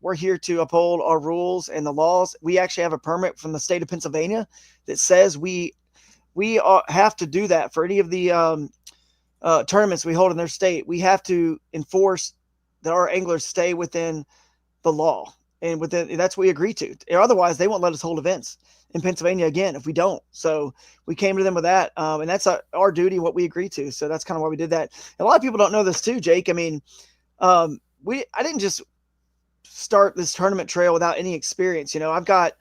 we're here to uphold our rules and the laws. We actually have a permit from the state of Pennsylvania that says we have to do that for any of the, tournaments we hold in their state. We have to enforce that our anglers stay within the law and that's what we agree to. Otherwise, they won't let us hold events in Pennsylvania again if we don't. So we came to them with that, and that's our duty, what we agree to. So that's kind of why we did that. And a lot of people don't know this too, Jake. I mean, I didn't just start this tournament trail without any experience. I've got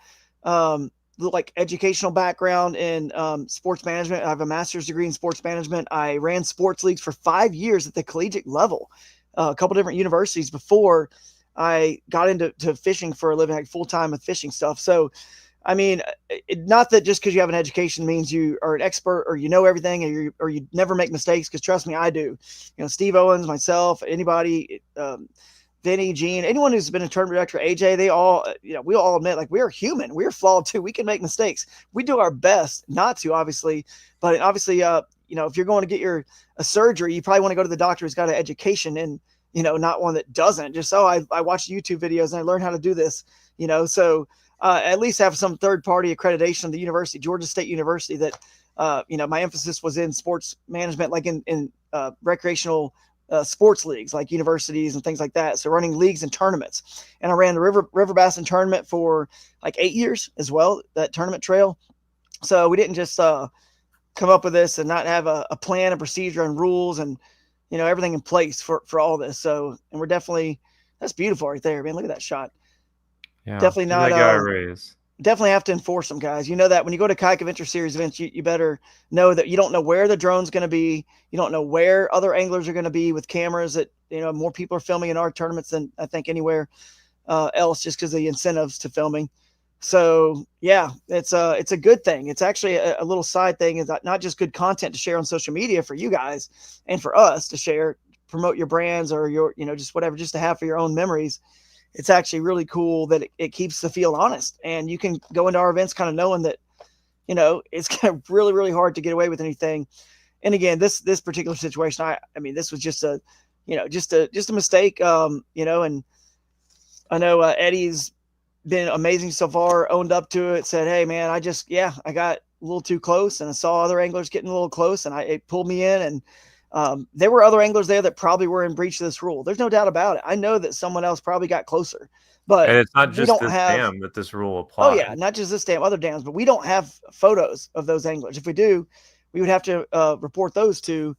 like educational background in sports management. I have a master's degree in sports management. I ran sports leagues for 5 years at the collegiate level, a couple different universities before I got into fishing for a living, like full time with fishing stuff. So, I mean, not that just because you have an education means you are an expert or you know everything or you never make mistakes. Because trust me, I do. Steve Owens, myself, anybody, Vinny, Gene, anyone who's been a tournament director, AJ, they all, we all admit like we're human, we're flawed too. We can make mistakes. We do our best not to, obviously, but obviously, if you're going to get a surgery, you probably want to go to the doctor who's got an education and not one that doesn't. Just I watch YouTube videos and I learned how to do this. So at least have some third party accreditation of the university, Georgia State University, that my emphasis was in sports management, like in recreational sports leagues, like universities and things like that. So running leagues and tournaments, and I ran the River Bassin tournament for like 8 years as well. That tournament trail. So we didn't just come up with this and not have a plan, a procedure, and rules, and everything in place for all this. So, and we're definitely that's beautiful right there, man. Look at that shot. Yeah, Definitely give not that guy a raise. definitely have to enforce them, guys. You know that when you go to Kayak Adventure Series events, you better know that you don't know where the drone's going to be. You don't know where other anglers are going to be with cameras. That more people are filming in our tournaments than I think anywhere else, just because of the incentives to filming. So yeah, it's a good thing. It's actually a little side thing. Is not just good content to share on social media for you guys and for us to share, promote your brands or your just whatever, just to have for your own memories. It's actually really cool that it keeps the field honest, and you can go into our events kind of knowing that it's kind of really really hard to get away with anything. And again, this particular situation, I mean, this was just a just a mistake, and I know Eddie's been amazing so far, owned up to it, said, hey man, I got a little too close, and I saw other anglers getting a little close, and it pulled me in. And there were other anglers there that probably were in breach of this rule. There's no doubt about it. I know that someone else probably got closer, but And it's not we just don't this have. dam that this rule Oh yeah, applies. not just this dam, other dams, but we don't have photos of those anglers. If we do, we would have to report those to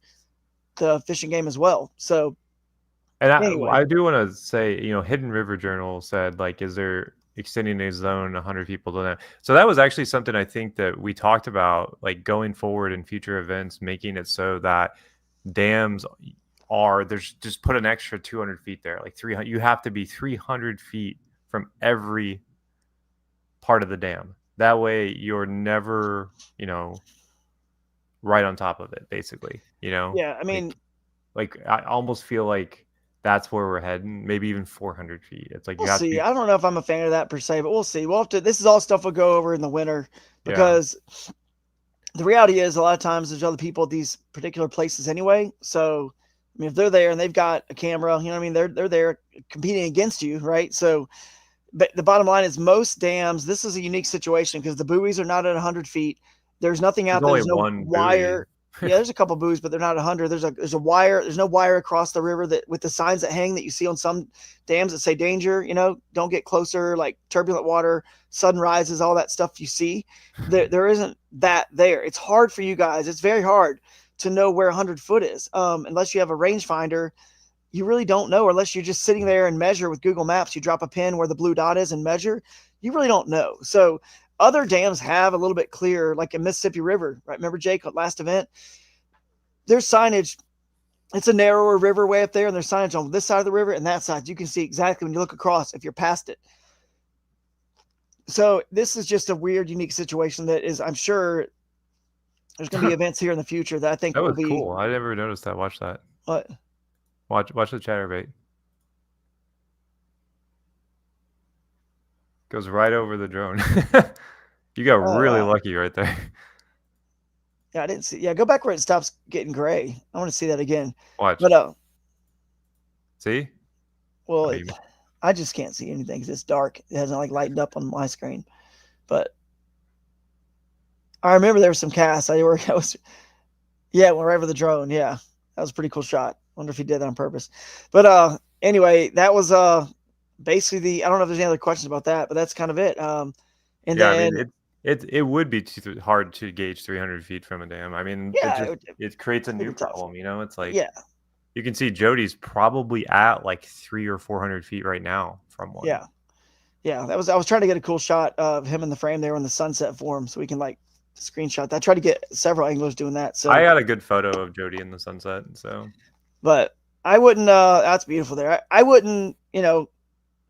the fishing game as well. So And anyway, I do want to say, Hidden River Journal said, like, is there extending a zone 100 people to that? So that was actually something I think that we talked about, like going forward in future events, making it so that dams there's just put an extra 200 feet there, like 300. You have to be 300 feet from every part of the dam. That way you're never, right on top of it, basically, yeah, I mean, like I almost feel like that's where we're heading, maybe even 400 feet. It's like we'll you have to see. be, I don't know if I'm a fan of that per se, but we'll see. We'll have to. This is all stuff we'll go over in the winter, yeah. because the reality is a lot of times there's other people at these particular places anyway. So I mean, if they're there and they've got a camera, what I mean, they're there competing against you, right? So, but the bottom line is most dams. This is a unique situation because the buoys are not at 100 feet. There's nothing There's out there. only There's no one buoy. wire. Yeah, there's a couple buoys, but they're not 100. There's a wire. There's no wire across the river that with the signs that hang that you see on some dams that say danger. Don't get closer, like turbulent water, sudden rises, all that stuff you see. There isn't that there. It's hard for you guys. It's very hard to know where 100 foot is, unless you have a rangefinder. You really don't know, unless you're just sitting there and measure with Google Maps. You drop a pin where the blue dot is and measure. You really don't know. So other dams have a little bit clearer, like in Mississippi River, right? Remember, Jake, last event? There's signage. It's a narrower river way up there, and there's signage on this side of the river and that side. You can see exactly when you look across if you're past it. So this is just a weird, unique situation that is, I'm sure there's going to be events here in the future that I think That will was be. cool. I never noticed that. Watch that. What? Watch the chatterbait. Goes right over the drone. You got Oh, really wow. lucky right there. Yeah, I didn't see. Yeah, go back where it stops getting gray. I want to see that again. Watch. But See? well, I mean, I just can't see anything because it's dark. It hasn't like lightened up on my screen. But I remember there was some casts. I was, yeah, went right over the drone. Yeah, that was a pretty cool shot. Wonder if he did that on purpose. But anyway, that was basically the. I don't know if there's any other questions about that, but that's kind of it. And yeah, I then mean it would be hard to gauge 300 feet from a dam. I mean, yeah, it creates a it'd new be tough. problem. It's like Yeah, you can see Jody's probably at like 300 or 400 feet right now from one. yeah, yeah. That was. I was trying to get a cool shot of him in the frame there on the sunset form, so we can like screenshot that. I tried to get several anglers doing that. So I got a good photo of Jody in the sunset. So, but I wouldn't. That's beautiful there. I wouldn't.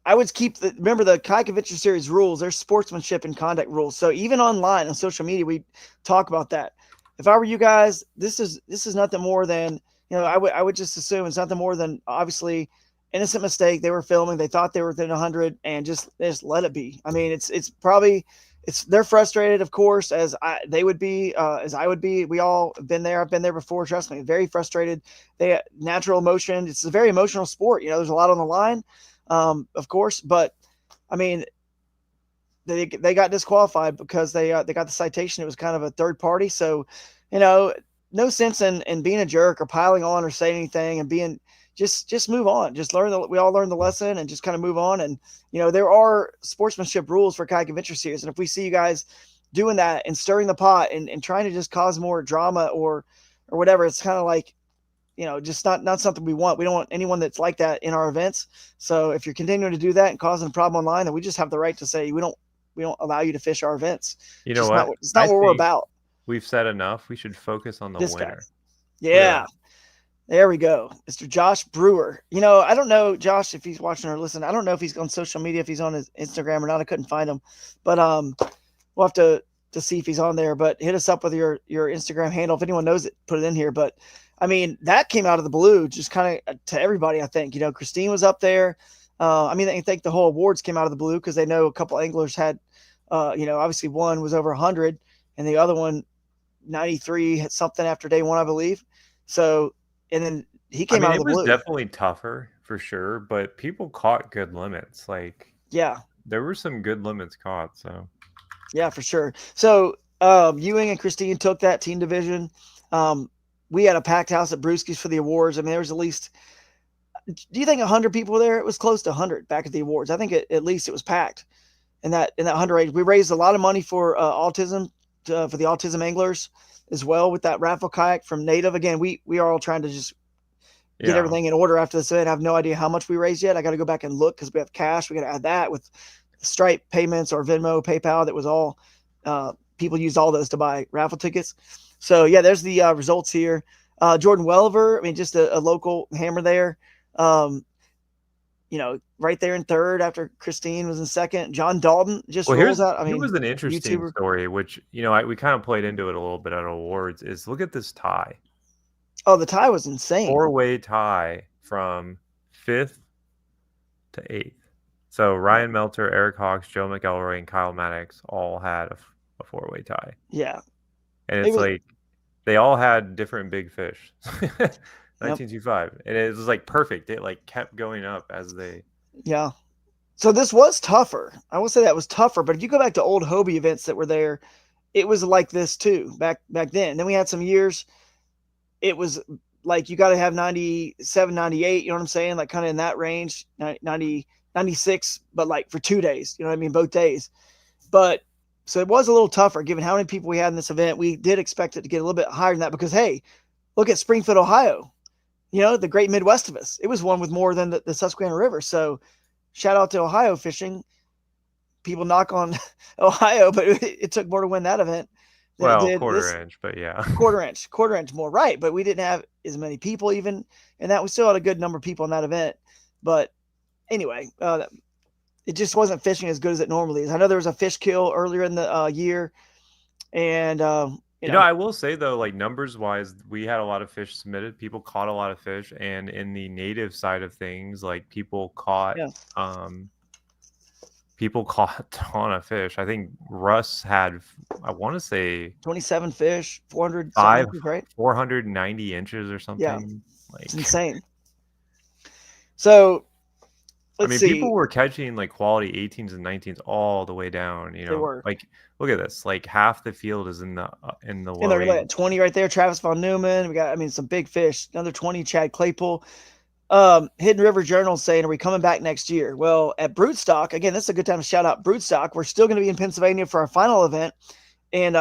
I would keep remember the Kayak Adventure Series rules. There's sportsmanship and conduct rules. So even online on social media, we talk about that. If I were you guys, this is nothing more than I would just assume it's nothing more than obviously innocent mistake. They were filming. They thought they were within 100, and just let it be. I mean, it's probably they're frustrated, of course, as they would be, as I would be. We all have been there. I've been there before. Trust me, very frustrated. They natural emotion. It's a very emotional sport. There's a lot on the line. Of course, but I mean, they got disqualified because they got the citation. It was kind of a third party, so no sense in being a jerk or piling on or saying anything and being just move on. Just we all learn the lesson and just kind of move on. And there are sportsmanship rules for Kayak Adventure Series, and if we see you guys doing that and stirring the pot and trying to just cause more drama or whatever. It's kind of like, just not something we want. We don't want anyone that's like that in our events. So if you're continuing to do that and causing a problem online, then we just have the right to say we don't allow you to fish our events. You It's know just not what? what it's I not what we're think about. we've said enough. We should focus on the This guy. winner. Look at Yeah. that. There we go. Mr. Josh Brewer. I don't know, Josh, if he's watching or listening. I don't know if he's on social media, if he's on his Instagram or not. I couldn't find him. But we'll have to see if he's on there. But hit us up with your Instagram handle. If anyone knows it, put it in here. But I mean, that came out of the blue, just kind of to everybody, I think. Christine was up there. I think the whole awards came out of the blue because they know a couple anglers had, obviously one was over 100 and the other one 93 something after day one, I believe. So, and then he I came mean, out of it the was blue. definitely tougher for sure, but people caught good limits. Like, Yeah, there were some good limits caught. So, yeah, for sure. So, Ewing and Christine took that team division. We had a packed house at Brewski's for the awards. I mean, there was at least, do you think 100 people were there? It was close to 100 back at the awards. I think at least it was packed in that 100 range. We raised a lot of money for autism, for the autism anglers as well with that raffle kayak from Native. Again, we are all trying to just get yeah. everything in order after this event. I have no idea how much we raised yet. I got to go back and look because we have cash. We got to add that with Stripe payments or Venmo, PayPal. That was all people used all those to buy raffle tickets. So yeah, there's the results here. Jordan Welliver, I mean, just a local hammer there. Right there in third after Christine was in second. John Dalton just rolls out. I mean, here was an interesting YouTuber. story, which we kind of played into it a little bit at awards. Is look at this tie. Oh, the tie was insane. 4-way tie from 5th to 8th. So Ryan Melter, Eric Hawks, Joe McElroy, and Kyle Maddox all had a 4-way tie. Yeah. And it's like they all had different big fish. 1925. Yep. And it was like perfect. It like kept going up as they. Yeah. So this was tougher. I will say that was tougher. But if you go back to old Hobie events that were there, it was like this too back then. Then we had some years. It was like you got to have 97, 98, you know what I'm saying? Like kind of in that range, 90, 96, but like for 2 days, you know what I mean? Both days. But so it was a little tougher given how many people we had in this event. We did expect it to get a little bit higher than that because, hey, look at Springfield, Ohio, the great Midwest of us. It was one with more than the Susquehanna River. So shout out to Ohio fishing. People knock on Ohio, but it took more to win that event. Well, quarter inch, but yeah. quarter inch more, right. But we didn't have as many people even in that. We still had a good number of people in that event. But anyway, it just wasn't fishing as good as it normally is. I know there was a fish kill earlier in the year. And, I will say, though, like numbers wise, we had a lot of fish submitted. People caught a lot of fish. And in the native side of things, like people caught a ton of fish. I think Russ had, I want to say 27 fish, 400, right? 490 inches or something. Yeah. Like, it's insane. So let's see. People were catching like quality 18s and 19s all the way down. They were. Like, look at this. Like half the field is in the low. Like 20 right there. Travis Von Neumann. We got, some big fish. Another 20. Chad Claypool. Hidden River Journal saying, are we coming back next year? Well, at Broodstock, again, this is a good time to shout out Broodstock. We're still going to be in Pennsylvania for our final event in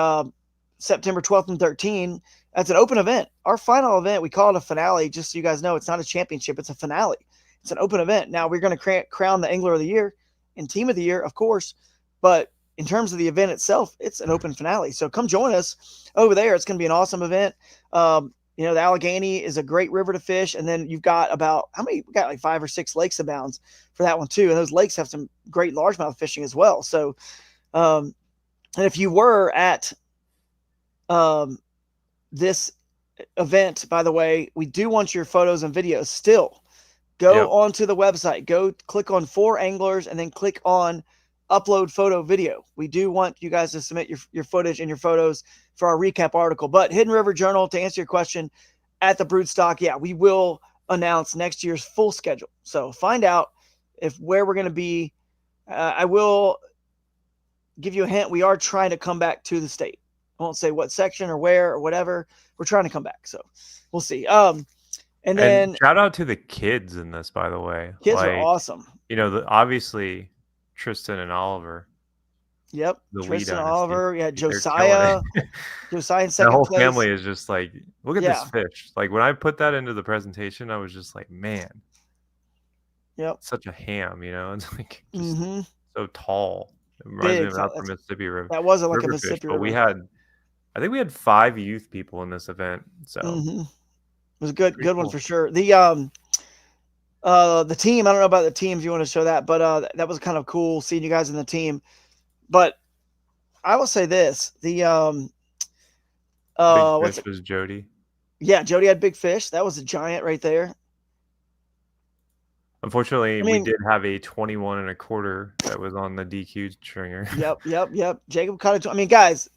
September 12th and 13th. That's an open event. Our final event, we call it a finale, just so you guys know, it's not a championship. It's a finale. It's an open event. Now, we're going to crown the Angler of the Year and Team of the Year, of course, but in terms of the event itself, it's an open finale. So come join us over there. It's going to be an awesome event. The Allegheny is a great river to fish. And then you've got we got like 5 or 6 lakes abounds for that one too. And those lakes have some great largemouth fishing as well. So, and if you were at this event, by the way, we do want your photos and videos still. Go onto the website, go click on 4 anglers and then click on upload photo video. We do want you guys to submit your footage and your photos for our recap article. But Hidden River Journal, to answer your question, at the Broodstock, we will announce next year's full schedule. So find out where we're going to be. I will give you a hint. We are trying to come back to the state. I won't say what section or where or whatever. We're trying to come back. So we'll see. And then shout out to the kids in this, by the way. Kids are awesome. Obviously Tristan and Oliver. Yep. the Lee Tristan dynasty. Oliver. Yeah. They're killing Josiah. it. Josiah in That second whole place. family is just like, look at this Yeah. fish. Like when I put that into the presentation, I was just like, man, Yep. such a ham, you know? It's like just Mm-hmm. so tall. It reminds me Big. of So Upper Mississippi River, that wasn't like a river fish. Mississippi But we River. had, I think we had 5 youth people in this event. So Mm-hmm. It was a good, pretty good one cool. for sure. The team, I don't know about the teams you want to show that, but that was kind of cool seeing you guys in the team. But I will say this: Big what's fish it? was Jody. Yeah, Jody had big fish. That was a giant right there. Unfortunately, I we mean, did have a 21 and a quarter that was on the DQ stringer. yep. Jacob caught it. I mean, guys,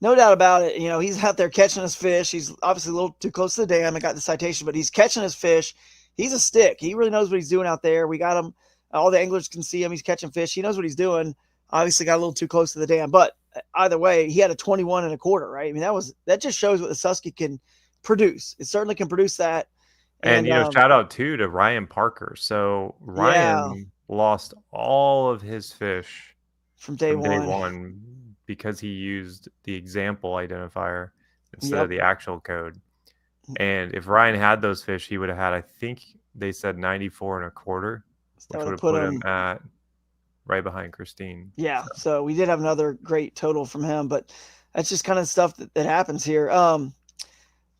no doubt about it. You know, he's out there catching his fish. He's obviously a little too close to the dam. I got the citation, but he's catching his fish. He's a stick. He really knows what he's doing out there. We got him. All the anglers can see him. He's catching fish. He knows what he's doing. Obviously, got a little too close to the dam, but either way, he had a 21 and a quarter. Right? I mean, that just shows what the Susky can produce. It certainly can produce that. And And shout out too to Ryan Parker. So yeah, Ryan lost all of his fish from day from day one. one because he used the example identifier instead of Yep. the actual code. And if Ryan had those fish, he would have had, I think they said 94 and a quarter, That which would would have have put put him him. at right behind Christine. Yeah. So we did have another great total from him, but that's just kind of stuff that happens here.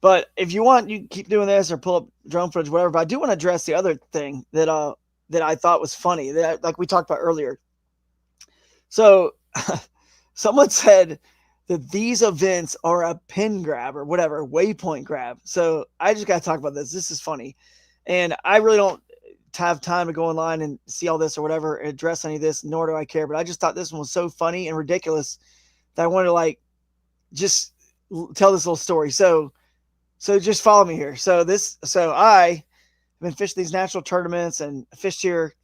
But if you want, you keep doing this or pull up drone footage, whatever. But I do want to address the other thing that I thought was funny that like we talked about earlier. So someone said that these events are a pin grab or whatever, waypoint grab. So I just got to talk about this. This is funny. And I really don't have time to go online and see all this or whatever, address any of this, nor do I care. But I just thought this one was so funny and ridiculous that I wanted to like just tell this little story. So just follow me here. So I have been fishing these natural tournaments and fished here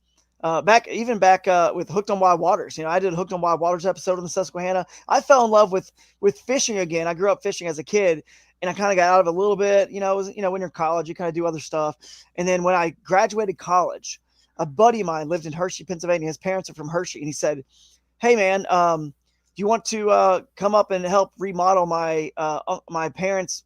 back with Hooked on Wild Waters. You know, I did a Hooked on Wild Waters episode on the Susquehanna. I fell in love with fishing again. I grew up fishing as a kid, and I kind of got out of it a little bit. You know, it was, when you're in college, you kind of do other stuff. And then when I graduated college, a buddy of mine lived in Hershey, Pennsylvania. His parents are from Hershey, and he said, "Hey, man, do you want to come up and help remodel my parents'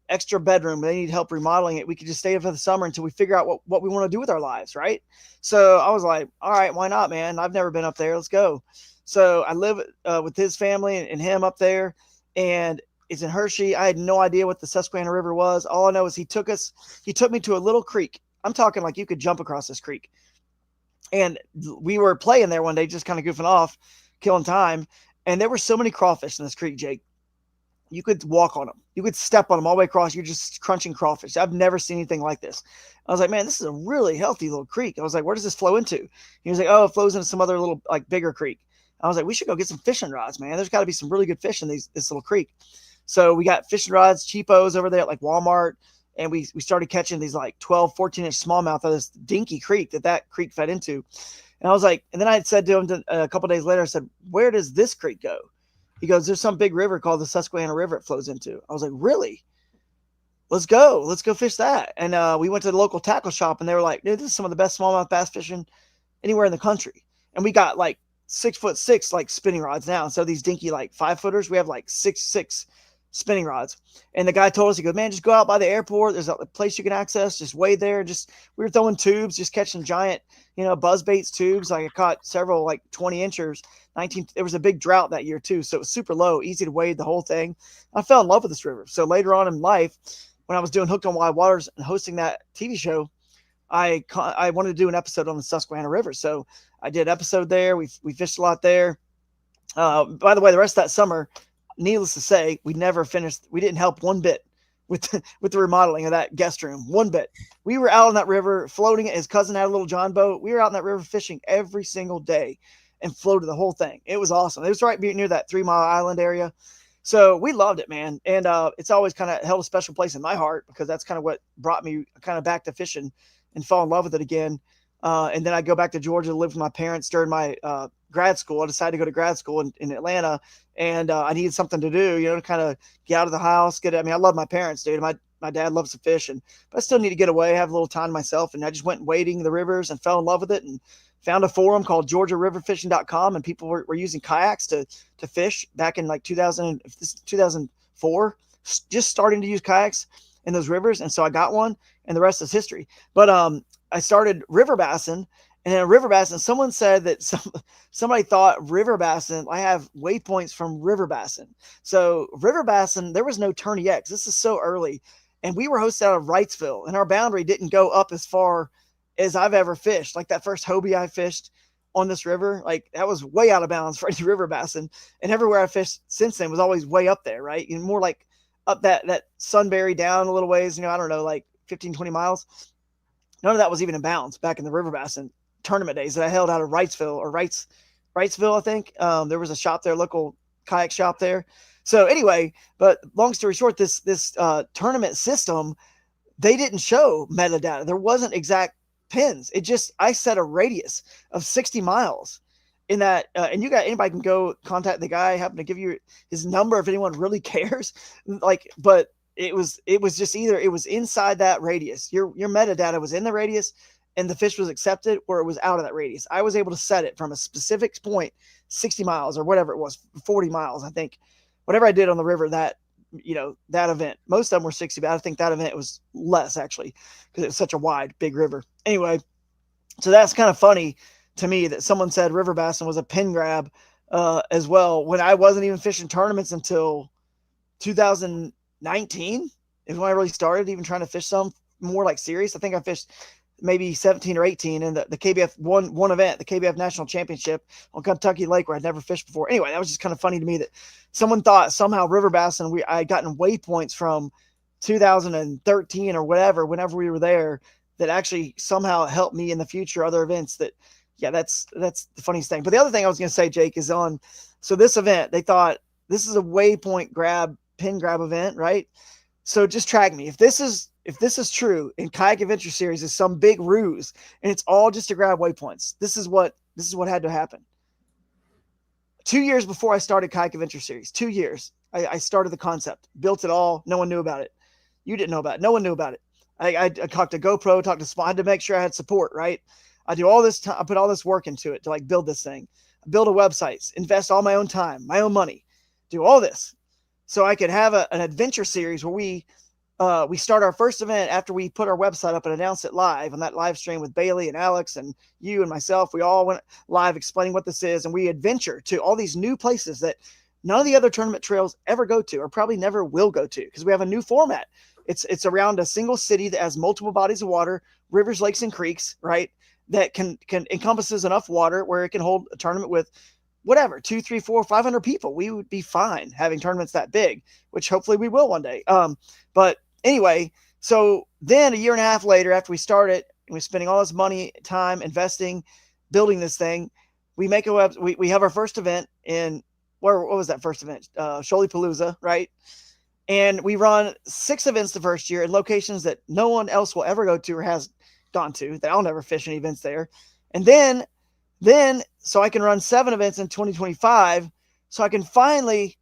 extra bedroom? They need help remodeling it. We could just stay there for the summer until we figure out what we want to do with our lives, right?" So I was like, all right, why not, man? I've never been up there. Let's go. So I live with his family and him up there, and it's in Hershey. I had no idea what the Susquehanna River was. All I know is he took me to a little creek. I'm talking like you could jump across this creek. And we were playing there one day, just kind of goofing off, killing time. And there were so many crawfish in this creek, Jake. You could walk on them. You could step on them all the way across. You're just crunching crawfish. I've never seen anything like this. I was like, man, this is a really healthy little creek. I was like, where does this flow into? He was like, oh, it flows into some other little, like, bigger creek. I was like, we should go get some fishing rods, man. There's got to be some really good fish in this little creek. So we got fishing rods, cheapos over there at like Walmart. And we started catching these like 12, 14-inch smallmouth out of this dinky creek that creek fed into. And I was like, and then I had said to him a couple days later, I said, where does this creek go? He goes, there's some big river called the Susquehanna River it flows into. I was like, really? Let's go fish that. And we went to the local tackle shop, and they were like, dude, this is some of the best smallmouth bass fishing anywhere in the country. And we got like 6'6" like spinning rods now. So these dinky like 5-footers, we have like 6'6" spinning rods. And the guy told us, he goes, man, just go out by the airport. There's a place you can access. Just wade there. We were throwing tubes, just catching giant, buzz baits tubes. Like I caught several like 20 inchers. There was a big drought that year too, so it was super low, easy to wade the whole thing. I fell in love with this river. So later on in life, when I was doing Hooked on Wild Waters and hosting that TV show, I wanted to do an episode on the Susquehanna River. So I did an episode there. We fished a lot there. By the way, the rest of that summer, needless to say, we never finished. We didn't help one bit with the remodeling of that guest room, one bit. We were out on that river floating it. His cousin had a little John boat. We were out in that river fishing every single day and floated the whole thing. It was awesome. It was right near that 3 Mile Island area. So we loved it, man. And it's always kind of held a special place in my heart because that's kind of what brought me kind of back to fishing and fall in love with it again. And then I go back to Georgia to live with my parents during my grad school. I decided to go to grad school in Atlanta, and I needed something to do, to kind of get out of the house. I love my parents, dude. My dad loves to fish, but I still need to get away, have a little time to myself. And I just went wading the rivers and fell in love with it and found a forum called GeorgiaRiverFishing.com, and people were using kayaks to fish back in like 2004, just starting to use kayaks in those rivers. And so I got one, and the rest is history. But I started river bassing, and then river bassing, someone said that somebody thought river bassing, I have waypoints from river bassing. So river bassing, there was no tourney X. This is so early. And we were hosted out of Wrightsville, and our boundary didn't go up as far as I've ever fished. Like that first Hobie I fished on this river, like that was way out of bounds for any river bassing. And everywhere I fished since then was always way up there, right? And more like up that Sunbury down a little ways, I don't know, like 15, 20 miles. None of that was even in bounds back in the river bassing tournament days that I held out of Wrightsville, I think. There was a shop there, local kayak shop there. So anyway, but long story short, this tournament system, they didn't show metadata. There wasn't exact pins. I set a radius of 60 miles in that, and anybody can go contact the guy. I happen to give you his number if anyone really cares. But it was just either it was inside that radius. Your metadata was in the radius, and the fish was accepted, or it was out of that radius. I was able to set it from a specific point, 60 miles or whatever it was, 40 miles, I think. Whatever I did on the river that event, most of them were 60, but I think that event was less actually because it was such a wide, big river. Anyway, so that's kind of funny to me that someone said river bassing was a pin grab as well, when I wasn't even fishing tournaments until 2019 is when I really started even trying to fish some more like serious. I think I fished maybe 17 or 18 in the KBF one event, the KBF National Championship on Kentucky Lake, where I'd never fished before. Anyway, that was just kind of funny to me that someone thought somehow river bassing, I had gotten waypoints from 2013 or whatever, whenever we were there, that actually somehow helped me in the future, other events that, that's the funniest thing. But the other thing I was going to say, Jake, is so this event, they thought this is a waypoint pin grab event, right? So just track me. If this is true, and Kayak Adventure Series is some big ruse, and it's all just to grab waypoints, this is what had to happen. 2 years before I started Kayak Adventure Series, 2 years, I started the concept, built it all. No one knew about it. You didn't know about it. No one knew about it. I talked to GoPro, talked to Spawn, I had to make sure I had support, right? I do all this time. I put all this work into it to build this thing, build a website, invest all my own time, my own money, do all this so I could have an adventure series where we start our first event after we put our website up and announce it live on that live stream with Bailey and Alex and you and myself. We all went live explaining what this is, and we adventure to all these new places that none of the other tournament trails ever go to, or probably never will go to, because we have a new format. It's around a single city that has multiple bodies of water, rivers, lakes, and creeks, right? That can encompasses enough water where it can hold a tournament with whatever, 200, 300, 400, 500 people. We would be fine having tournaments that big, which hopefully we will one day. But anyway, so then a year and a half later, after we started, and we're spending all this money, time, investing, building this thing, we make a web. We have our first event in what was that first event? Shoalipalooza, right? And we run 6 events the first year in locations that no one else will ever go to or has gone to, that I'll never fish any events there. And then so I can run 7 events in 2025, so I can finally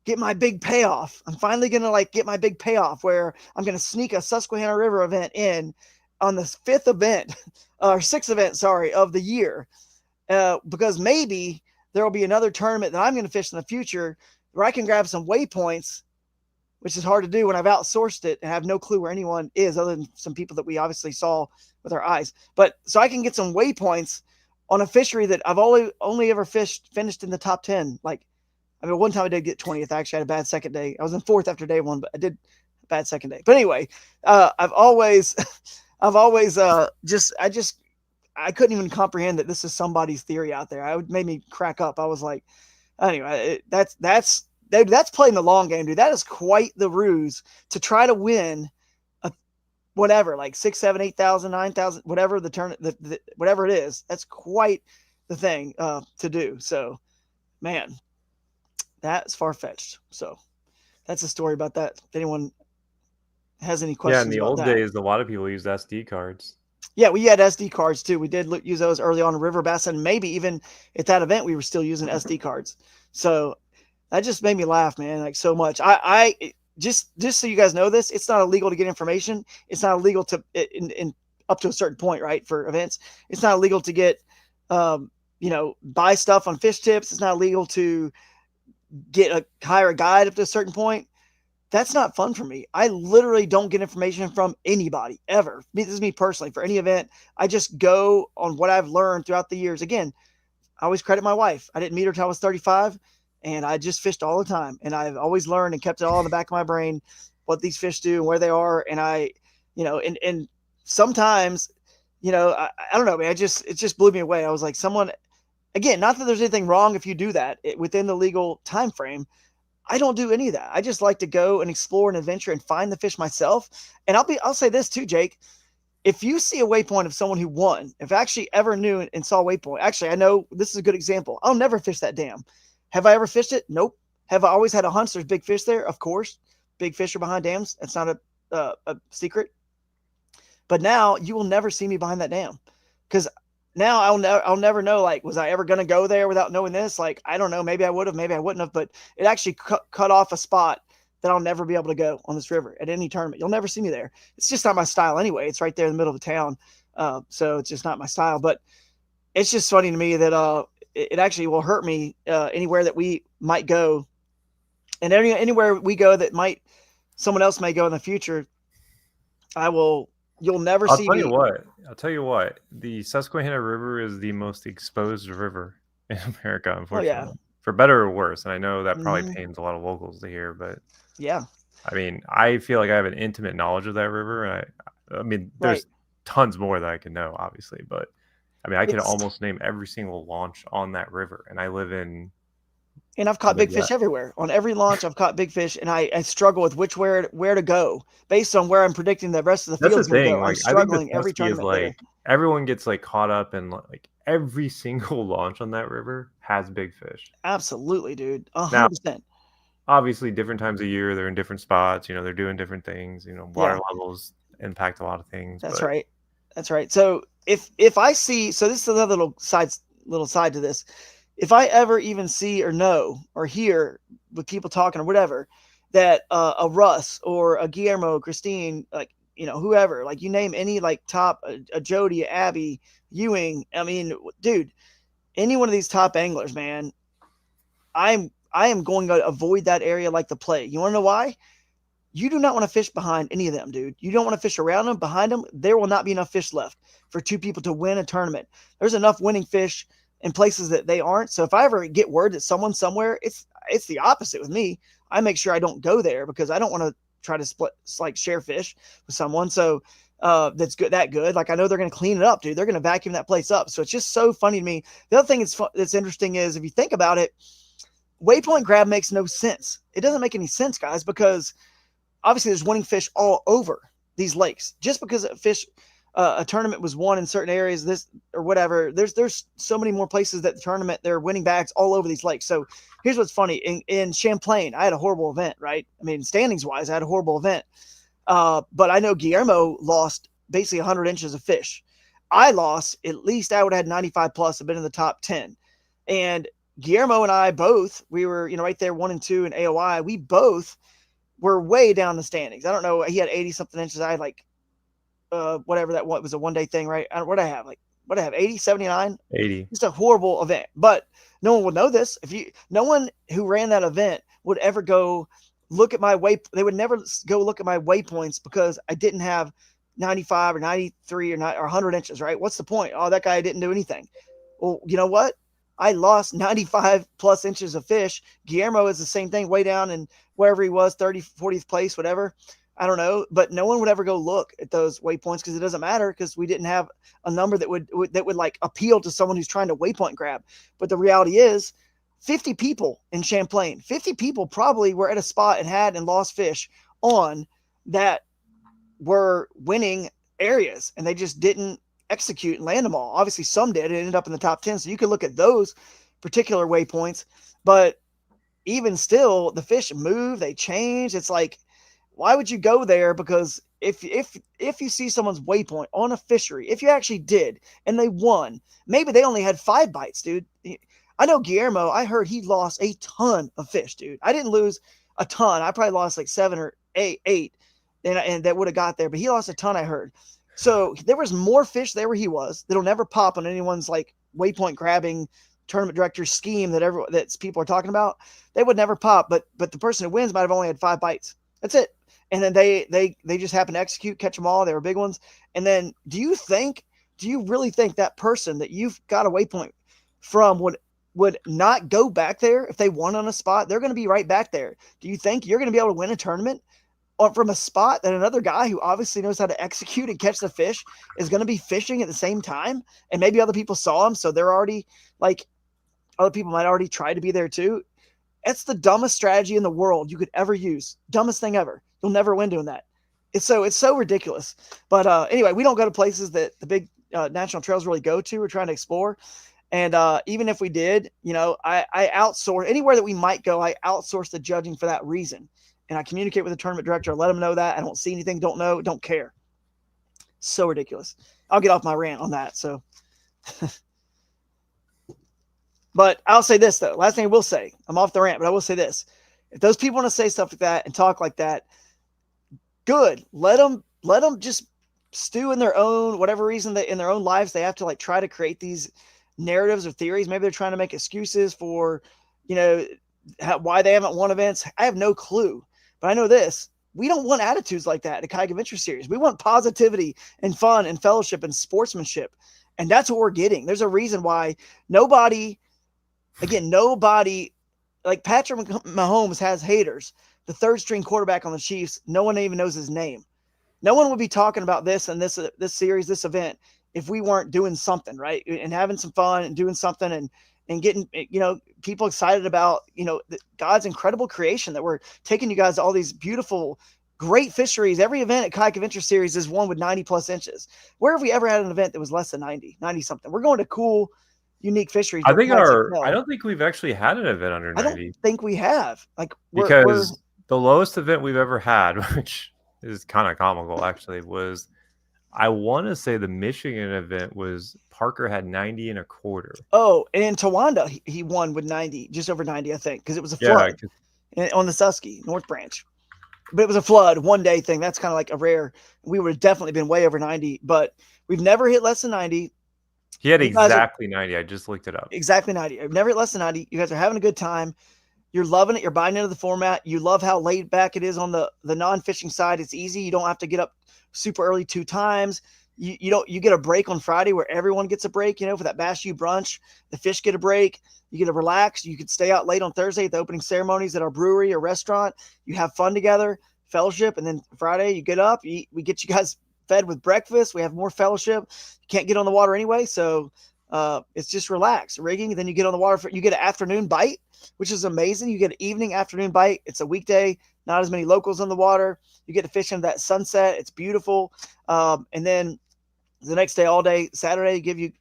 get my big payoff. I'm finally going to get my big payoff where I'm going to sneak a Susquehanna River event in on the 5th event or 6th event, sorry, of the year. Because maybe there will be another tournament that I'm going to fish in the future where I can grab some waypoints, which is hard to do when I've outsourced it and have no clue where anyone is other than some people that we obviously saw with our eyes. But so I can get some waypoints on a fishery that I've only ever finished in the top 10. One time I did get 20th. I actually had a bad second day. I was in 4th after day 1, but I did a bad second day. But anyway, I've always I couldn't even comprehend that this is somebody's theory out there. It made me crack up. I was like, anyway, that's playing the long game, dude. That is quite the ruse to try to win whatever, 6, 7, 8,000, 9,000, whatever the turn, whatever it is. That's quite the thing to do. So, man, that's far-fetched. So that's a story about that. If anyone has any questions, in the old days, a lot of people used SD cards. Yeah, we had SD cards too. We did use those early on in river bass, and maybe even at that event we were still using SD cards. So that just made me laugh, man, so much. I just so you guys know this, it's not illegal to get information. It's not illegal to in up to a certain point, right? For events, it's not illegal to get buy stuff on fish tips. It's not illegal to hire a guide up to a certain point. That's not fun for me. I literally don't get information from anybody ever. This is me personally. For any event, I just go on what I've learned throughout the years. Again, I always credit my wife. I didn't meet her till I was 35, and I just fished all the time. And I've always learned and kept it all in the back of my brain what these fish do and where they are. And and sometimes, I don't know, man. It just blew me away. I was like, again, not that there's anything wrong if you do that within the legal time frame. I don't do any of that. I just like to go and explore and adventure and find the fish myself. And I'll say this too, Jake. If you see a waypoint of someone who won, if I actually ever knew and saw a waypoint, actually, I know this is a good example. I'll never fish that dam. Have I ever fished it? Nope. Have I always had a hunch there's big fish there? Of course. Big fish are behind dams. That's not a secret. But now you will never see me behind that dam because now I'll never know, like, was I ever going to go there without knowing this? Like, I don't know. Maybe I would have, maybe I wouldn't have, but it actually cut off a spot that I'll never be able to go on this river at any tournament. You'll never see me there. It's just not my style anyway. It's right there in the middle of the town. So it's just not my style, but it's just funny to me that it actually will hurt me anywhere that we might go. And anywhere we go that someone else may go in the future, you'll never see me. I'll tell you what. The Susquehanna River is the most exposed river in America, unfortunately. Oh, yeah. For better or worse. And I know that probably pains a lot of locals to hear, but yeah. I mean, I feel like I have an intimate knowledge of that river. And I mean, there's tons more that I can know, obviously, but I mean, I could almost name every single launch on that river. And I live in. And I've caught big fish everywhere. On every launch, I've caught big fish, and I struggle with where to go based on where I'm predicting the rest of the fields will go. Like, I'm struggling every tournament like everyone gets like caught up in like every single launch on that river has big fish. Absolutely, dude. 100%. Obviously, different times of year, they're in different spots. They're doing different things. Water levels impact a lot of things. That's right. That's right. So if I see, so this is another little side to this. If I ever even see or know or hear with people talking or whatever that a Russ or a Guillermo, Christine, like, whoever, like you name any like top, a Jody, Abby, Ewing. I mean, dude, any one of these top anglers, man, I am going to avoid that area like the plague. You want to know why? You do not want to fish behind any of them, dude. You don't want to fish around them, behind them. There will not be enough fish left for two people to win a tournament. There's enough winning fish in places that they aren't. So if I ever get word that someone somewhere, it's the opposite with me. I make sure I don't go there because I don't want to try to share fish with someone. So that's good. Like, I know they're going to clean it up, dude. They're going to vacuum that place up. So it's just so funny to me. The other thing that's interesting is if you think about it, waypoint grab makes no sense. It doesn't make any sense, guys, because obviously there's winning fish all over these lakes. Just because a tournament was won in certain areas, this or whatever, there's so many more places that the tournament, they're winning bags all over these lakes. So here's what's funny. In Champlain, I had a horrible event, right? I mean, standings wise, I had a horrible event. But I know Guillermo lost basically 100 inches of fish. I lost, at least I would have had 95 plus, have been in the top 10. And Guillermo and I both, we were, right there, 1 and 2 in AOI. We both were way down the standings. I don't know. He had 80 something inches. I had like, whatever that was, a one-day thing, right? What did I have? 80, 79? 80. Just a horrible event. But no one would know this. No one who ran that event would ever go look at they would never go look at my waypoints because I didn't have 95 or 93 or 100 inches, right? What's the point? Oh, that guy didn't do anything. Well, you know what? I lost 95 plus inches of fish. Guillermo is the same thing, way down and wherever he was, 30th, 40th place, whatever. I don't know, but no one would ever go look at those waypoints because it doesn't matter because we didn't have a number that would like appeal to someone who's trying to waypoint grab. But the reality is 50 people in Champlain, 50 people probably were at a spot and had and lost fish on that were winning areas and they just didn't execute and land them all. Obviously some did. It ended up in the top 10. So you could look at those particular waypoints, but even still the fish move, they change. It's like, why would you go there? Because if you see someone's waypoint on a fishery, if you actually did and they won, maybe they only had 5 bites, dude. I know Guillermo, I heard he lost a ton of fish, dude. I didn't lose a ton. I probably lost like 7 or 8 and that would have got there, but he lost a ton, I heard. So there was more fish there where he was that'll never pop on anyone's like waypoint grabbing tournament director scheme that people are talking about, they would never pop. But the person who wins might have only had 5 bites. That's it. And then they just happen to execute, catch them all. They were big ones. And then do you really think that person that you've got a waypoint from would not go back there if they won on a spot? They're going to be right back there. Do you think you're going to be able to win a tournament from a spot that another guy who obviously knows how to execute and catch the fish is going to be fishing at the same time? And maybe other people saw him, so they're already like, other people might already try to be there too. It's the dumbest strategy in the world you could ever use. Dumbest thing ever. You'll never win doing that. It's so ridiculous. But anyway, we don't go to places that the big national trails really go to. We're trying to explore. And even if we did, I outsource anywhere that we might go. I outsource the judging for that reason. And I communicate with the tournament director. I let them know that. I don't see anything, don't know, don't care. So ridiculous. I'll get off my rant on that. So, but I'll say this, though. Last thing I will say, I'm off the rant, but I will say this. If those people want to say stuff like that and talk like that, good. Let them just stew in their own, whatever reason that in their own lives, they have to try to create these narratives or theories. Maybe they're trying to make excuses for, why they haven't won events. I have no clue. But I know this, we don't want attitudes like that at Kayak Adventure Series. We want positivity and fun and fellowship and sportsmanship. And that's what we're getting. There's a reason why nobody, like Patrick Mahomes has haters. The third string quarterback on the Chiefs, no one even knows his name. No one would be talking about this and this series, this event, if we weren't doing something, right? And having some fun and doing something and getting, people excited about, God's incredible creation, that we're taking you guys to all these beautiful, great fisheries. Every event at Kayak Adventure Series is one with 90 plus inches. Where have we ever had an event that was less than 90 something? We're going to cool, unique fisheries. I don't think we've actually had an event under 90. I don't think we have. Because the lowest event we've ever had, which is kind of comical actually, was, I want to say the Michigan event was Parker had 90 and a quarter. Oh, and in Towanda, he won with 90, just over 90, I think, because it was a flood on the Susky North Branch. But it was a flood, one-day thing. That's kind of like a rare. We would have definitely been way over 90, but we've never hit less than 90. He had exactly 90. I just looked it up. Exactly 90. I've never hit less than 90. You guys are having a good time. You're loving it. You're buying into the format. You love how laid back it is on the non-fishing side. It's easy. You don't have to get up super early 2 times. You get a break on Friday where everyone gets a break, for that Bash U brunch. The fish get a break. You get to relax. You could stay out late on Thursday at the opening ceremonies at our brewery or restaurant. You have fun together, fellowship, and then Friday you get up. We get you guys fed with breakfast. We have more fellowship. You can't get on the water anyway, so it's just relax, rigging. Then you get on the water. You get an afternoon bite, which is amazing. You get an evening afternoon bite. It's a weekday, not as many locals on the water. You get to fish into that sunset. It's beautiful. And then the next day, all day, Saturday, give you,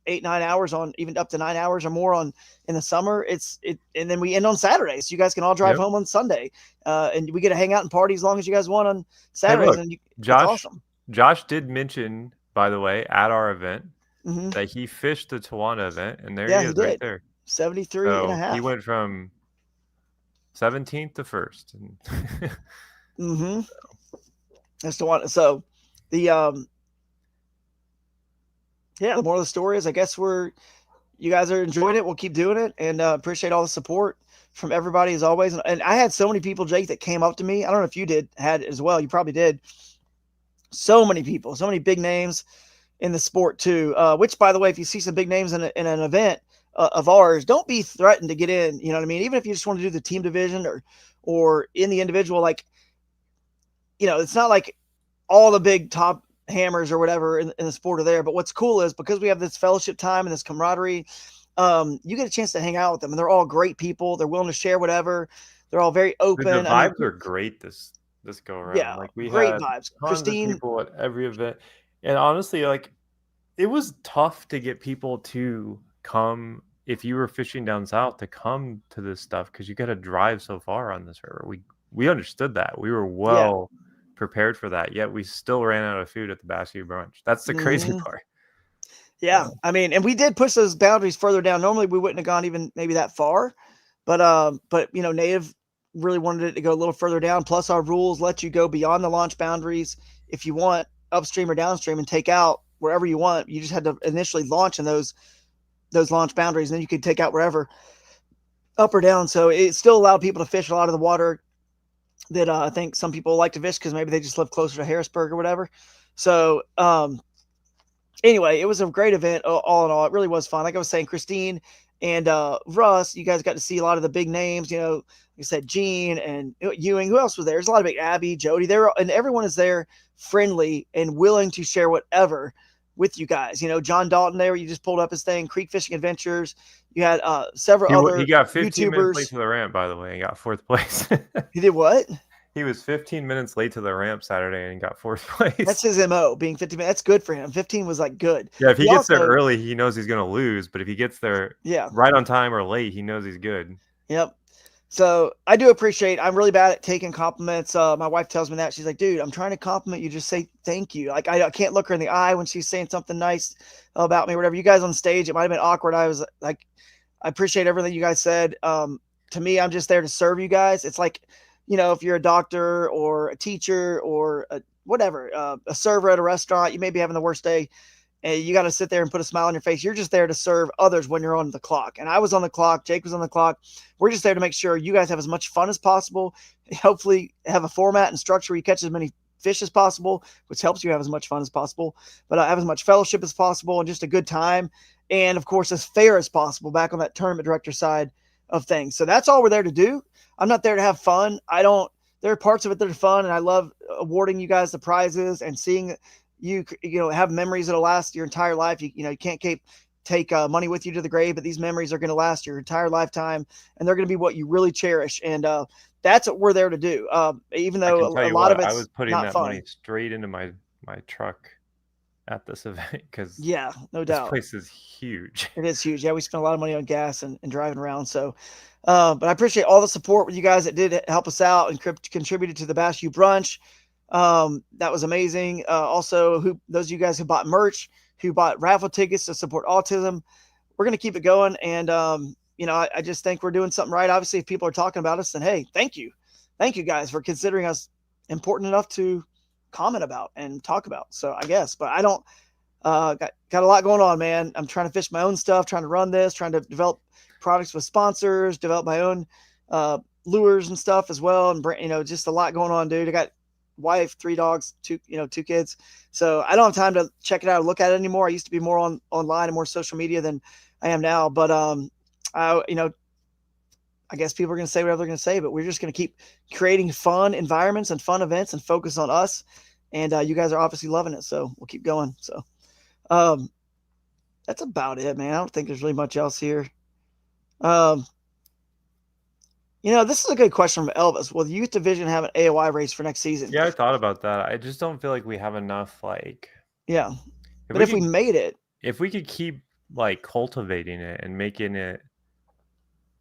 8-9 hours on, even up to 9 hours or more in the summer. And then we end on Saturday, so you guys can all drive home on Sunday. And we get to hang out and party as long as you guys want on Saturdays. Hey, look, Josh, awesome. Josh did mention, by the way, at our event, that he fished the Towanda event, and there he is right there. 73 and a half. He went from 17th to 1st. That's Towanda. So the the moral of the story is, I guess you guys are enjoying it. We'll keep doing it, and appreciate all the support from everybody as always. And I had so many people, Jake, that came up to me. I don't know if you had it as well. You probably did. So many people, so many big names in the sport too. Which, by the way, if you see some big names in an event of ours, don't be threatened to get in. You know what I mean? Even if you just want to do the team division or in the individual, it's not like all the big top hammers or whatever in the sport are there. But what's cool is, because we have this fellowship time and this camaraderie, you get a chance to hang out with them, and they're all great people. They're willing to share whatever. They're all very open. The vibes are great this go around. Yeah, we great had vibes. Tons Christine, of people at every event, and honestly, it was tough to get people to come if you were fishing down south to come to this stuff, because you got to drive so far on this river. We understood that. We were prepared for that, yet we still ran out of food at the Bass U brunch. That's the crazy part. Yeah, I mean, and we did push those boundaries further down. Normally we wouldn't have gone even maybe that far, but Native really wanted it to go a little further down. Plus our rules let you go beyond the launch boundaries if you want, upstream or downstream, and take out wherever you want. You just had to initially launch in those those launch boundaries, and then you could take out wherever, up or down. So it still allowed people to fish a lot of the water that I think some people like to fish because maybe they just live closer to Harrisburg or whatever. So anyway, it was a great event all in all. It really was fun. Like I was saying, Christine and Russ, you guys got to see a lot of the big names. You know, like I said, Gene and Ewing. Who else was there? There's a lot of big Abby, Jody. There, and everyone is there, friendly and willing to share whatever with you guys. You know, John Dalton there. You just pulled up his thing. Creek Fishing Adventures. You had several He other got 15 minutes late YouTubers. to the ramp, by the way, and got 4th place. He did what? He was 15 minutes late to the ramp Saturday and got 4th That's place. his MO, being 15 minutes. That's good for him. 15 was like good. Yeah, if he gets there also, early, he knows he's going to lose. But if he gets there yeah, right on time or late, he knows he's good. yep. So I do appreciate. I'm really bad at taking compliments. My wife tells me that. She's like, "Dude, I'm trying to compliment you. Just say thank you." Like I can't look her in the eye when she's saying something nice about me or whatever. You guys on stage, it might have been awkward. I was like, I appreciate everything you guys said. To me, I'm just there to serve you guys. It's like, you know, if you're a doctor or a teacher or whatever, a server at a restaurant, you may be having the worst day. And you got to sit there and put a smile on your face. You're just there to serve others when you're on the clock. And I was on the clock. Jake was on the clock. We're just there to make sure you guys have as much fun as possible. Hopefully have a format and structure where you catch as many fish as possible, which helps you have as much fun as possible, but have as much fellowship as possible and just a good time. And of course, as fair as possible back on that tournament director side of things. So that's all we're there to do. I'm not there to have fun. There are parts of it that are fun. And I love awarding you guys the prizes and seeing you know, have memories that'll last your entire life. You know, you can't take money with you to the grave, but these memories are going to last your entire lifetime, and they're going to be what you really cherish. And that's what we're there to do. Even though a lot of it's I was putting not that fun. money straight into my truck at this event because yeah, no doubt, this place is huge. It is huge. Yeah, we spent a lot of money on gas and driving around. So, but I appreciate all the support with you guys that did help us out and contributed to the Bass U brunch. That was amazing. Also, those of you guys who bought merch, who bought raffle tickets to support autism, we're going to keep it going. And, you know, I just think we're doing something right. Obviously, if people are talking about us, then, hey, thank you. Thank you guys for considering us important enough to comment about and talk about. So I guess, but I don't, got a lot going on, man. I'm trying to fish my own stuff, trying to run this, trying to develop products with sponsors, develop my own, lures and stuff as well. And, you know, just a lot going on, dude. I got wife, 3 dogs, 2 kids. So I don't have time to check it out or look at it anymore. I used to be more online and more social media than I am now. But you know, I guess people are going to say whatever they're going to say, but we're just going to keep creating fun environments and fun events and focus on us. And you guys are obviously loving it, so we'll keep going. So that's about it, man. I don't think there's really much else here. You know, this is a good question from Elvis. Will the youth division have an AOI race for next season? Yeah, I thought about that. I just don't feel like we have enough, like... Yeah. But if we made it... If we could keep, like, cultivating it and making it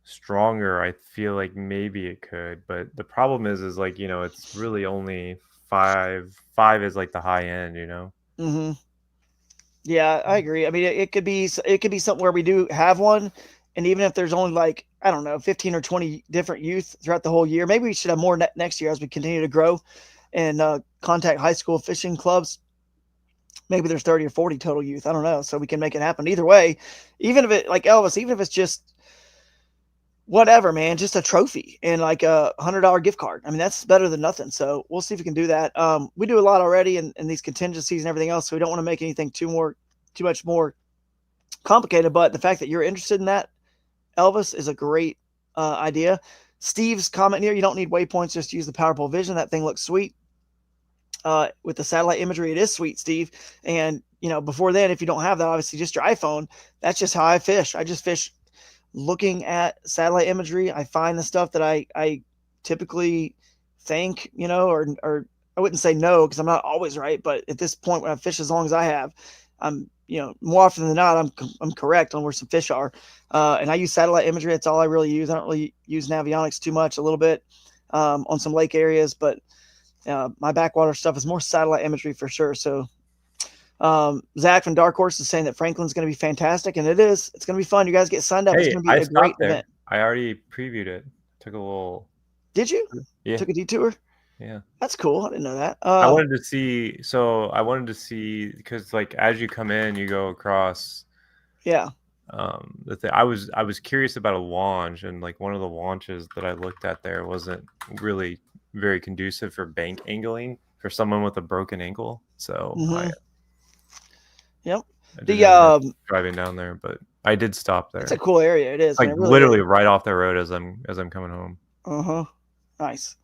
stronger, I feel like maybe it could. But the problem is like, you know, it's really only 5. 5 is, like, the high end, you know? Mm-hmm. Yeah, I agree. I mean, it could be something where we do have one. And even if there's only like, I don't know, 15 or 20 different youth throughout the whole year, maybe we should have more next year as we continue to grow and contact high school fishing clubs. Maybe there's 30 or 40 total youth. I don't know. So we can make it happen either way. Even if it, like Elvis, even if it's just whatever, man, just a trophy and like a $100 gift card. I mean, that's better than nothing. So we'll see if we can do that. We do a lot already in these contingencies and everything else. So we don't want to make anything too much more complicated. But the fact that you're interested in that, Elvis, is a great idea. Steve's comment here, you don't need waypoints, just use the PowerPole Vision. That thing looks sweet. With the satellite imagery, it is sweet, Steve. And, you know, before then, if you don't have that, obviously just your iPhone, that's just how I fish. I just fish looking at satellite imagery. I find the stuff that I typically think, you know, or I wouldn't say no, because I'm not always right. But at this point, when I've fished as long as I have, I'm, you know, more often than not, I'm correct on where some fish are. And I use satellite imagery. That's all I really use. I don't really use Navionics too much, a little bit on some lake areas, but my backwater stuff is more satellite imagery for sure. So Zach from Dark Horse is saying that Franklin's going to be fantastic, and it is. It's going to be fun. You guys get signed up. Hey, it's going to be a great event. I already previewed it. Took a little... Did you? Yeah. Took a detour? Yeah. That's cool. I didn't know that. I wanted to see, because like as you come in, you go across. Yeah. I was curious about a launch, and like one of the launches that I looked at there wasn't really very conducive for bank angling for someone with a broken ankle. So I, Mm-hmm. Yep. I didn't The end up driving down there, but I did stop It's a there. cool area. It It's is, like man. It really is. literally right off the road as I'm coming home. Uh-huh. Nice.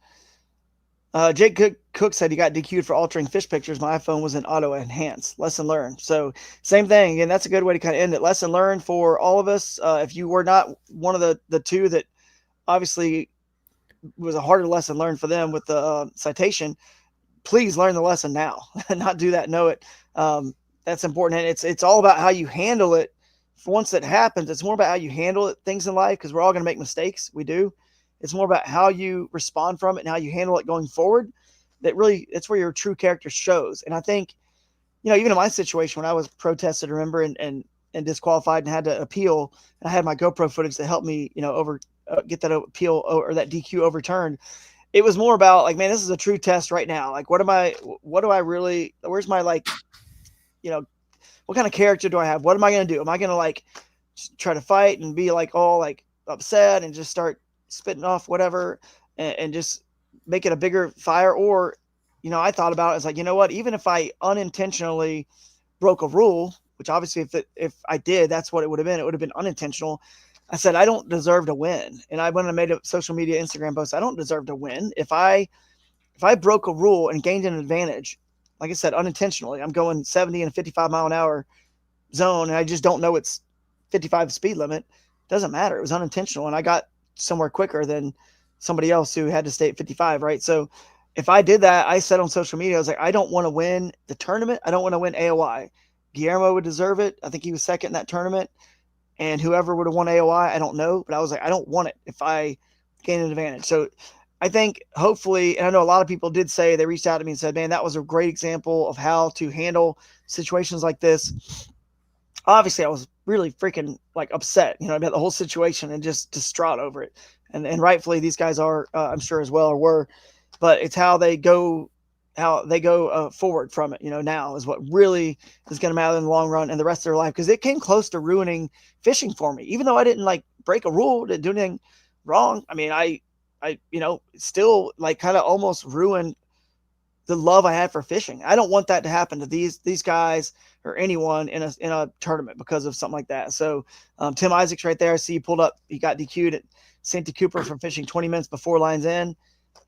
Jake Cook said he got DQ'd for altering fish pictures. My iPhone was in auto enhance. Lesson learned. So same thing. Again, that's a good way to kind of end it. Lesson learned for all of us. If you were not one of the two that obviously was a harder lesson learned for them with the citation, please learn the lesson now and not do that. Know it. That's important. And it's all about how you handle it. Once it happens, it's more about how you handle it, things in life, because we're all going to make mistakes. We do. It's more about how you respond from it and how you handle it going forward. That's where your true character shows. And I think, even in my situation when I was protested, remember, and disqualified and had to appeal, and I had my GoPro footage that helped me, get that appeal or that DQ overturned. It was more about like, man, this is a true test right now. Like, what do I really, where's my, like, what kind of character do I have? What am I going to do? Am I going to like try to fight and be like all like upset and just start spitting off whatever and just make it a bigger fire? Or, I thought about it as like, you know what, even if I unintentionally broke a rule, which obviously if I did, that's what it would have been. It would have been unintentional. I said, I don't deserve to win. And I went and made a social media Instagram post. I don't deserve to win. If I broke a rule and gained an advantage, like I said, unintentionally, I'm going 70 and a 55-mile-an-hour zone, and I just don't know it's 55 speed limit. Doesn't matter. It was unintentional, and I got somewhere quicker than somebody else who had to stay at 55, right? So if I did that, I said on social media, I was like, I don't want to win the tournament. I don't want to win AOI. Guillermo would deserve it. I think he was second in that tournament, and whoever would have won AOI, I don't know, but I was like, I don't want it if I gain an advantage. So I think hopefully, and I know a lot of people did say, they reached out to me and said, man, that was a great example of how to handle situations like this. Obviously, I was really freaking like upset, about the whole situation and just distraught over it. And rightfully, these guys are, I'm sure as well, or were, but it's how they go forward from it, now is what really is going to matter in the long run and the rest of their life. Because it came close to ruining fishing for me, even though I didn't like break a rule, didn't do anything wrong. I mean, I still like kind of almost ruined the love I had for fishing. I don't want that to happen to these guys or anyone in a tournament because of something like that. So Tim Isaac's right there. I see he pulled up. He got DQ'd at Santa Cooper for fishing 20 minutes before Lines End.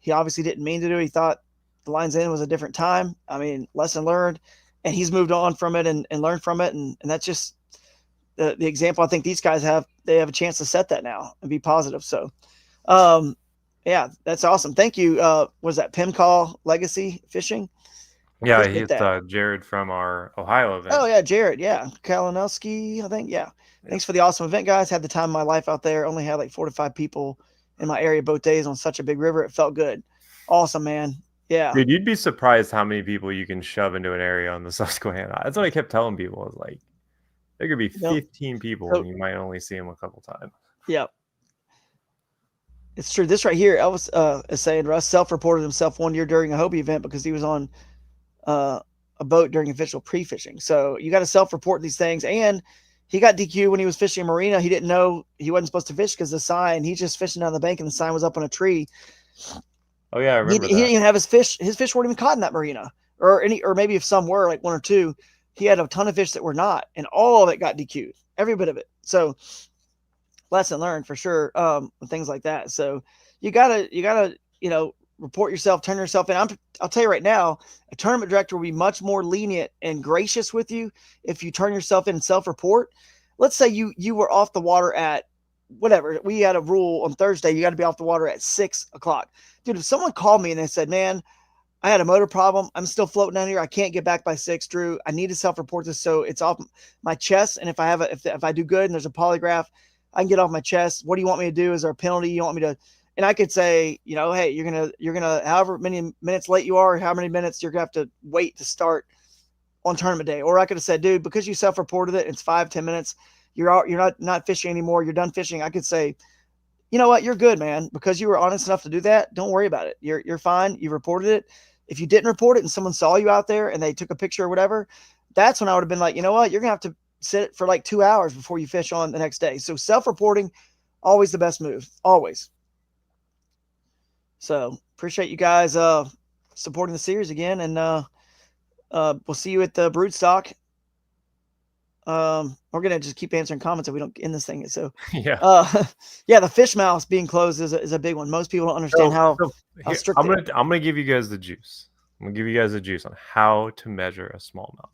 He obviously didn't mean to do it. He thought the Lines End was a different time. I mean, lesson learned. And he's moved on from it and learned from it. And that's just the example I think these guys have. They have a chance to set that now and be positive. So, yeah, that's awesome. Thank you. Was that Pimcall Legacy Fishing? Yeah, Appreciate he's that. Jared from our Ohio event. Oh, yeah, Jared. Yeah. Kalinowski, I think. Yeah. Thanks for the awesome event, guys. Had the time of my life out there. Only had like 4 to 5 people in my area both days on such a big river. It felt good. Awesome, man. Yeah. Dude, you'd be surprised how many people you can shove into an area on the Susquehanna. That's what I kept telling people. I was like, there could be 15 people and you might only see them a couple times. Yeah. It's true. This right here, Elvis is saying Russ self-reported himself 1 year during a Hobie event because he was on a boat during official pre-fishing. So you got to self-report these things. And he got DQ when he was fishing a marina. He didn't know he wasn't supposed to fish because the sign, he's just fishing down the bank and the sign was up on a tree. Oh yeah, I remember He that. didn't even have his fish weren't even caught in that marina, or maybe if some were, like 1 or 2, he had a ton of fish that were not, and all of it got DQ'd, every bit of it. So lesson learned for sure, with things like that. So you gotta report yourself, turn yourself in. I'll tell you right now, a tournament director will be much more lenient and gracious with you if you turn yourself in and self-report. Let's say you were off the water at whatever. We had a rule on Thursday, you got to be off the water at 6:00. Dude, if someone called me and they said, man, I had a motor problem, I'm still floating down here, I can't get back by 6, Drew, I need to self-report this so it's off my chest. And if I do good and there's a polygraph, I can get off my chest. What do you want me to do? Is there a penalty? You want me to? And I could say, hey, you're gonna however many minutes late you are, how many minutes you're gonna have to wait to start on tournament day. Or I could have said, dude, because you self-reported it, it's 5-10 minutes. You're not fishing anymore. You're done fishing. I could say, you know what, you're good, man, because you were honest enough to do that. Don't worry about it. You're fine. You reported it. If you didn't report it and someone saw you out there and they took a picture or whatever, that's when I would have been like, you know what, you're gonna have to sit for like 2 hours before you fish on the next day. So self-reporting, always the best move, always. So appreciate you guys supporting the series again, and we'll see you at the broodstock. We're gonna just keep answering comments if we don't end this thing. So Yeah. yeah, the fish mouths being closed is a big one. Most people don't understand how Here, strict I'm gonna give you guys the juice. I'm gonna give you guys the juice on how to measure a smallmouth.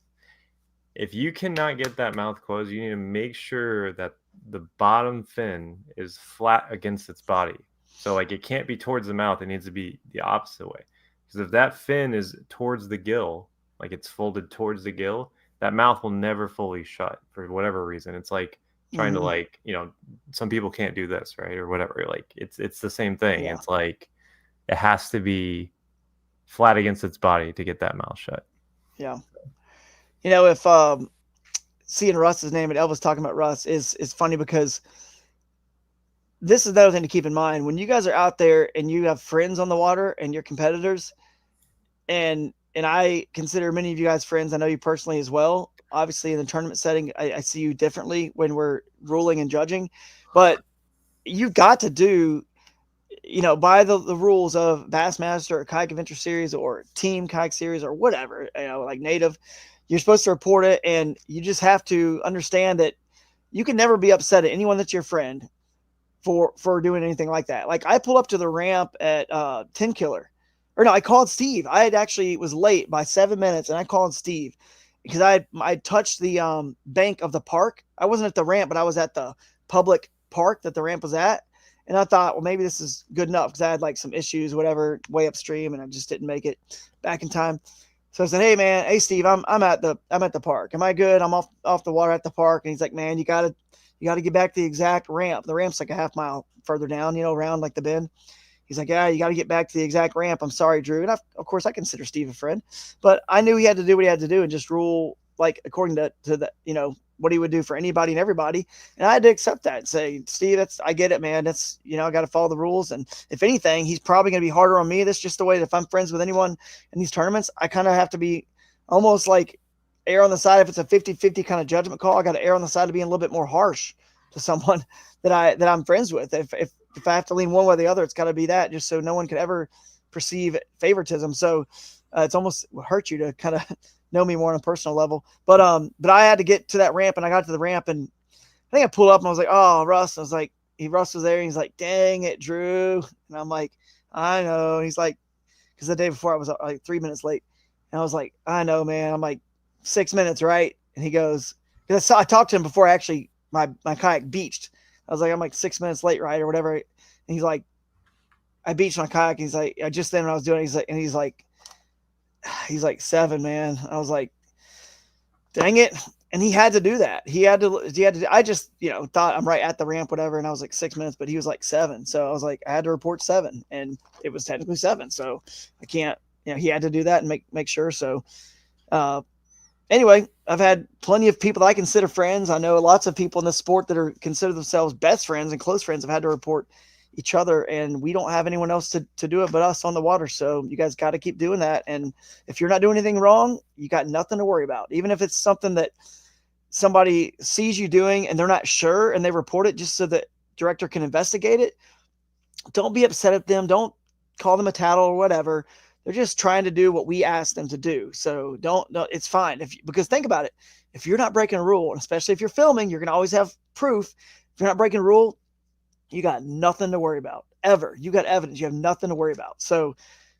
If you cannot get that mouth closed, you need to make sure that the bottom fin is flat against its body. So like it can't be towards the mouth, it needs to be the opposite way. Because if that fin is towards the gill, like it's folded towards the gill, that mouth will never fully shut for whatever reason. It's like trying to like, some people can't do this, right? Or whatever. Like it's the same thing. Yeah. It's like it has to be flat against its body to get that mouth shut. Yeah. If seeing Russ's name and Elvis talking about Russ is funny, because this is another thing to keep in mind. When you guys are out there and you have friends on the water and you're competitors, and I consider many of you guys friends. I know you personally as well. Obviously, in the tournament setting, I see you differently when we're ruling and judging. But you've got to do, by the rules of Bassmaster or Kayak Adventure Series or Team Kayak Series or whatever, like Native, you're supposed to report it. And you just have to understand that you can never be upset at anyone that's your friend for doing anything like that. Like I pull up to the ramp at 10 Killer. Or no, I called Steve. I had actually was late by 7 minutes, and I called Steve because I touched the bank of the park. I wasn't at the ramp, but I was at the public park that the ramp was at. And I thought, well, maybe this is good enough because I had like some issues, whatever, way upstream, and I just didn't make it back in time. So I said, hey Steve, I'm at the park. Am I good? I'm off the water at the park. And he's like, man, you gotta get back to the exact ramp. The ramp's like a half mile further down, around like the bend. He's like, yeah, you got to get back to the exact ramp. I'm sorry, Drew. And of course, I consider Steve a friend, but I knew he had to do what he had to do and just rule like according to the what he would do for anybody and everybody. And I had to accept that and say, Steve, I get it, man. That's I got to follow the rules. And if anything, he's probably going to be harder on me. That's just the way that if I'm friends with anyone in these tournaments, I kind of have to be almost like err on the side. If it's a 50-50 kind of judgment call, I got to err on the side of being a little bit more harsh to someone that I'm friends with. If I have to lean one way or the other, it's got to be that, just so no one could ever perceive favoritism. So it's almost hurt you to kind of know me more on a personal level. But I had to get to that ramp, and I got to the ramp, and I think I pulled up and I was like, oh, Russ. I was like, Russ was there, and he's like, dang it, Drew. And I'm like, I know. And he's like, because the day before I was like 3 minutes late, and I was like, I know, man. I'm like 6 minutes, right? And he goes, because I talked to him before actually my kayak beached. I was like, I'm like 6 minutes late, right? Or whatever. And he's like, I beached my kayak. He's like, just then when I was doing it, he's like 7, man. I was like, dang it. And he had to do that. I just, thought I'm right at the ramp, whatever. And I was like 6 minutes, but he was like 7. So I was like, I had to report 7, and it was technically 7. So I can't, he had to do that and make sure. So, anyway, I've had plenty of people that I consider friends. I know lots of people in this sport that are consider themselves best friends and close friends have had to report each other, and we don't have anyone else to do it but us on the water. So you guys got to keep doing that. And if you're not doing anything wrong, you got nothing to worry about. Even if it's something that somebody sees you doing and they're not sure and they report it just so the director can investigate it, don't be upset at them. Don't call them a tattle or whatever. They're just trying to do what we asked them to do. So don't, it's fine. Because think about it. If you're not breaking a rule, and especially if you're filming, you're going to always have proof. If you're not breaking a rule, you got nothing to worry about ever. You got evidence. You have nothing to worry about. So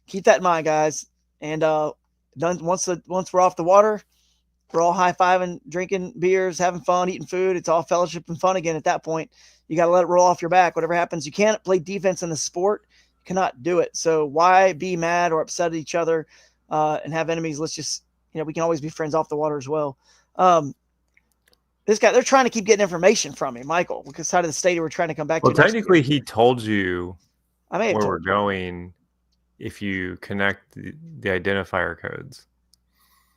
keep that in mind, guys. And once we're off the water, we're all high-fiving, drinking beers, having fun, eating food. It's all fellowship and fun again at that point. You got to let it roll off your back. Whatever happens, you can't play defense in the sport. Cannot do it. So why be mad or upset at each other and have enemies? Let's just, we can always be friends off the water as well. This guy, they're trying to keep getting information from me, Michael, because side of the state we're trying to come back to. Well, technically, he told you where we're going if you connect the identifier codes.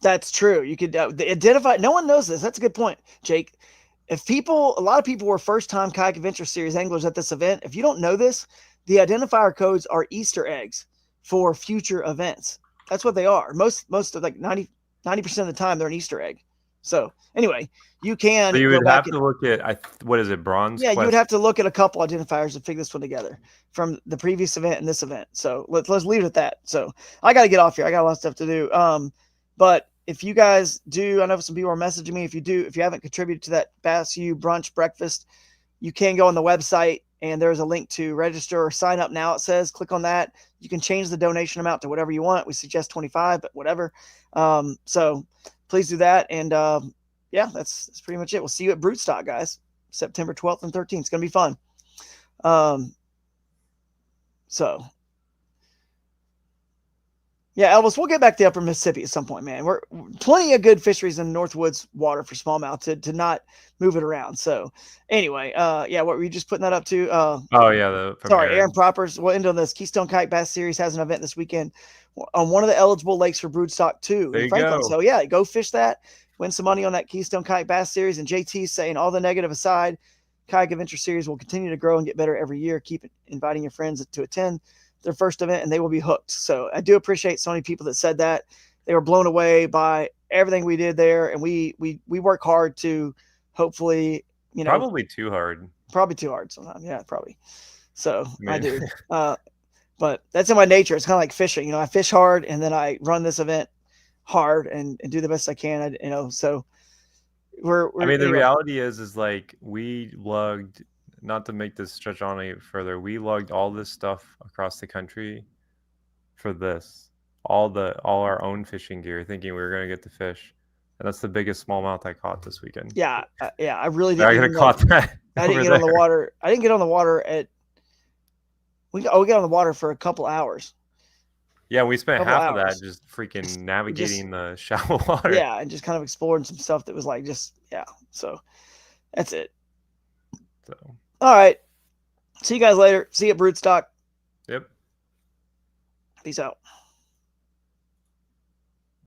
That's true. You could identify. No one knows this. That's a good point, Jake. A lot of people were first-time Kayak Adventure Series anglers at this event. If you don't know this, the identifier codes are Easter eggs for future events. That's what they are. Most of like 90% of the time they're an Easter egg. So anyway, you can So you go would back have and to look at what is it, bronze yeah, you would quest? have to look at a couple identifiers to figure this one together from the previous event and this event. So let's leave it at that. So I got to get off here. I got a lot of stuff to do. But if you guys do, I know some people are messaging me. If you haven't contributed to that Bass U brunch breakfast, you can go on the website and there's a link to register or sign up now. It says click on that. You can change the donation amount to whatever you want. We suggest 25, but whatever. So please do that. And yeah, that's pretty much it. We'll see you at Broodstock, guys. September 12th and 13th. It's going to be fun. So yeah, Elvis, we'll get back to Upper Mississippi at some point, man. We're plenty of good fisheries in Northwoods water for smallmouth to not move it around. So anyway, yeah, what were you just putting that up to? Oh yeah, from Sorry, Aaron Proppers. We'll end on this. Keystone Kayak Bass Series has an event this weekend on one of the eligible lakes for Broodstock 2 There in you Franklin. go. So yeah, go fish that, win some money on that Keystone Kayak Bass Series. And JT's saying, all the negative aside, Kayak Adventure Series will continue to grow and get better every year. Keep inviting your friends to attend their first event and they will be hooked. So I do appreciate so many people that said that. They were blown away by everything we did there. And we work hard to hopefully, you know, Probably too hard. Probably too hard sometimes. Yeah, probably. So I Man. do. But that's in my nature. It's kind of like fishing. You know, I fish hard and then I run this event hard and do the best I can. So we're I mean, the anyway. reality is like we lugged, not to make this stretch on any further, we lugged all this stuff across the country for this. All our own fishing gear, thinking we were gonna get to fish. And that's the biggest smallmouth I caught this weekend. Yeah, I really didn't. I could have caught that. I didn't get on the water. I didn't get on the water at. We got on the water for a couple hours. Yeah, we spent half of that just freaking navigating the shallow water. Yeah, and just kind of exploring some stuff that was like So that's it. So all right. See you guys later. See you at Broodstock. Yep. Peace out.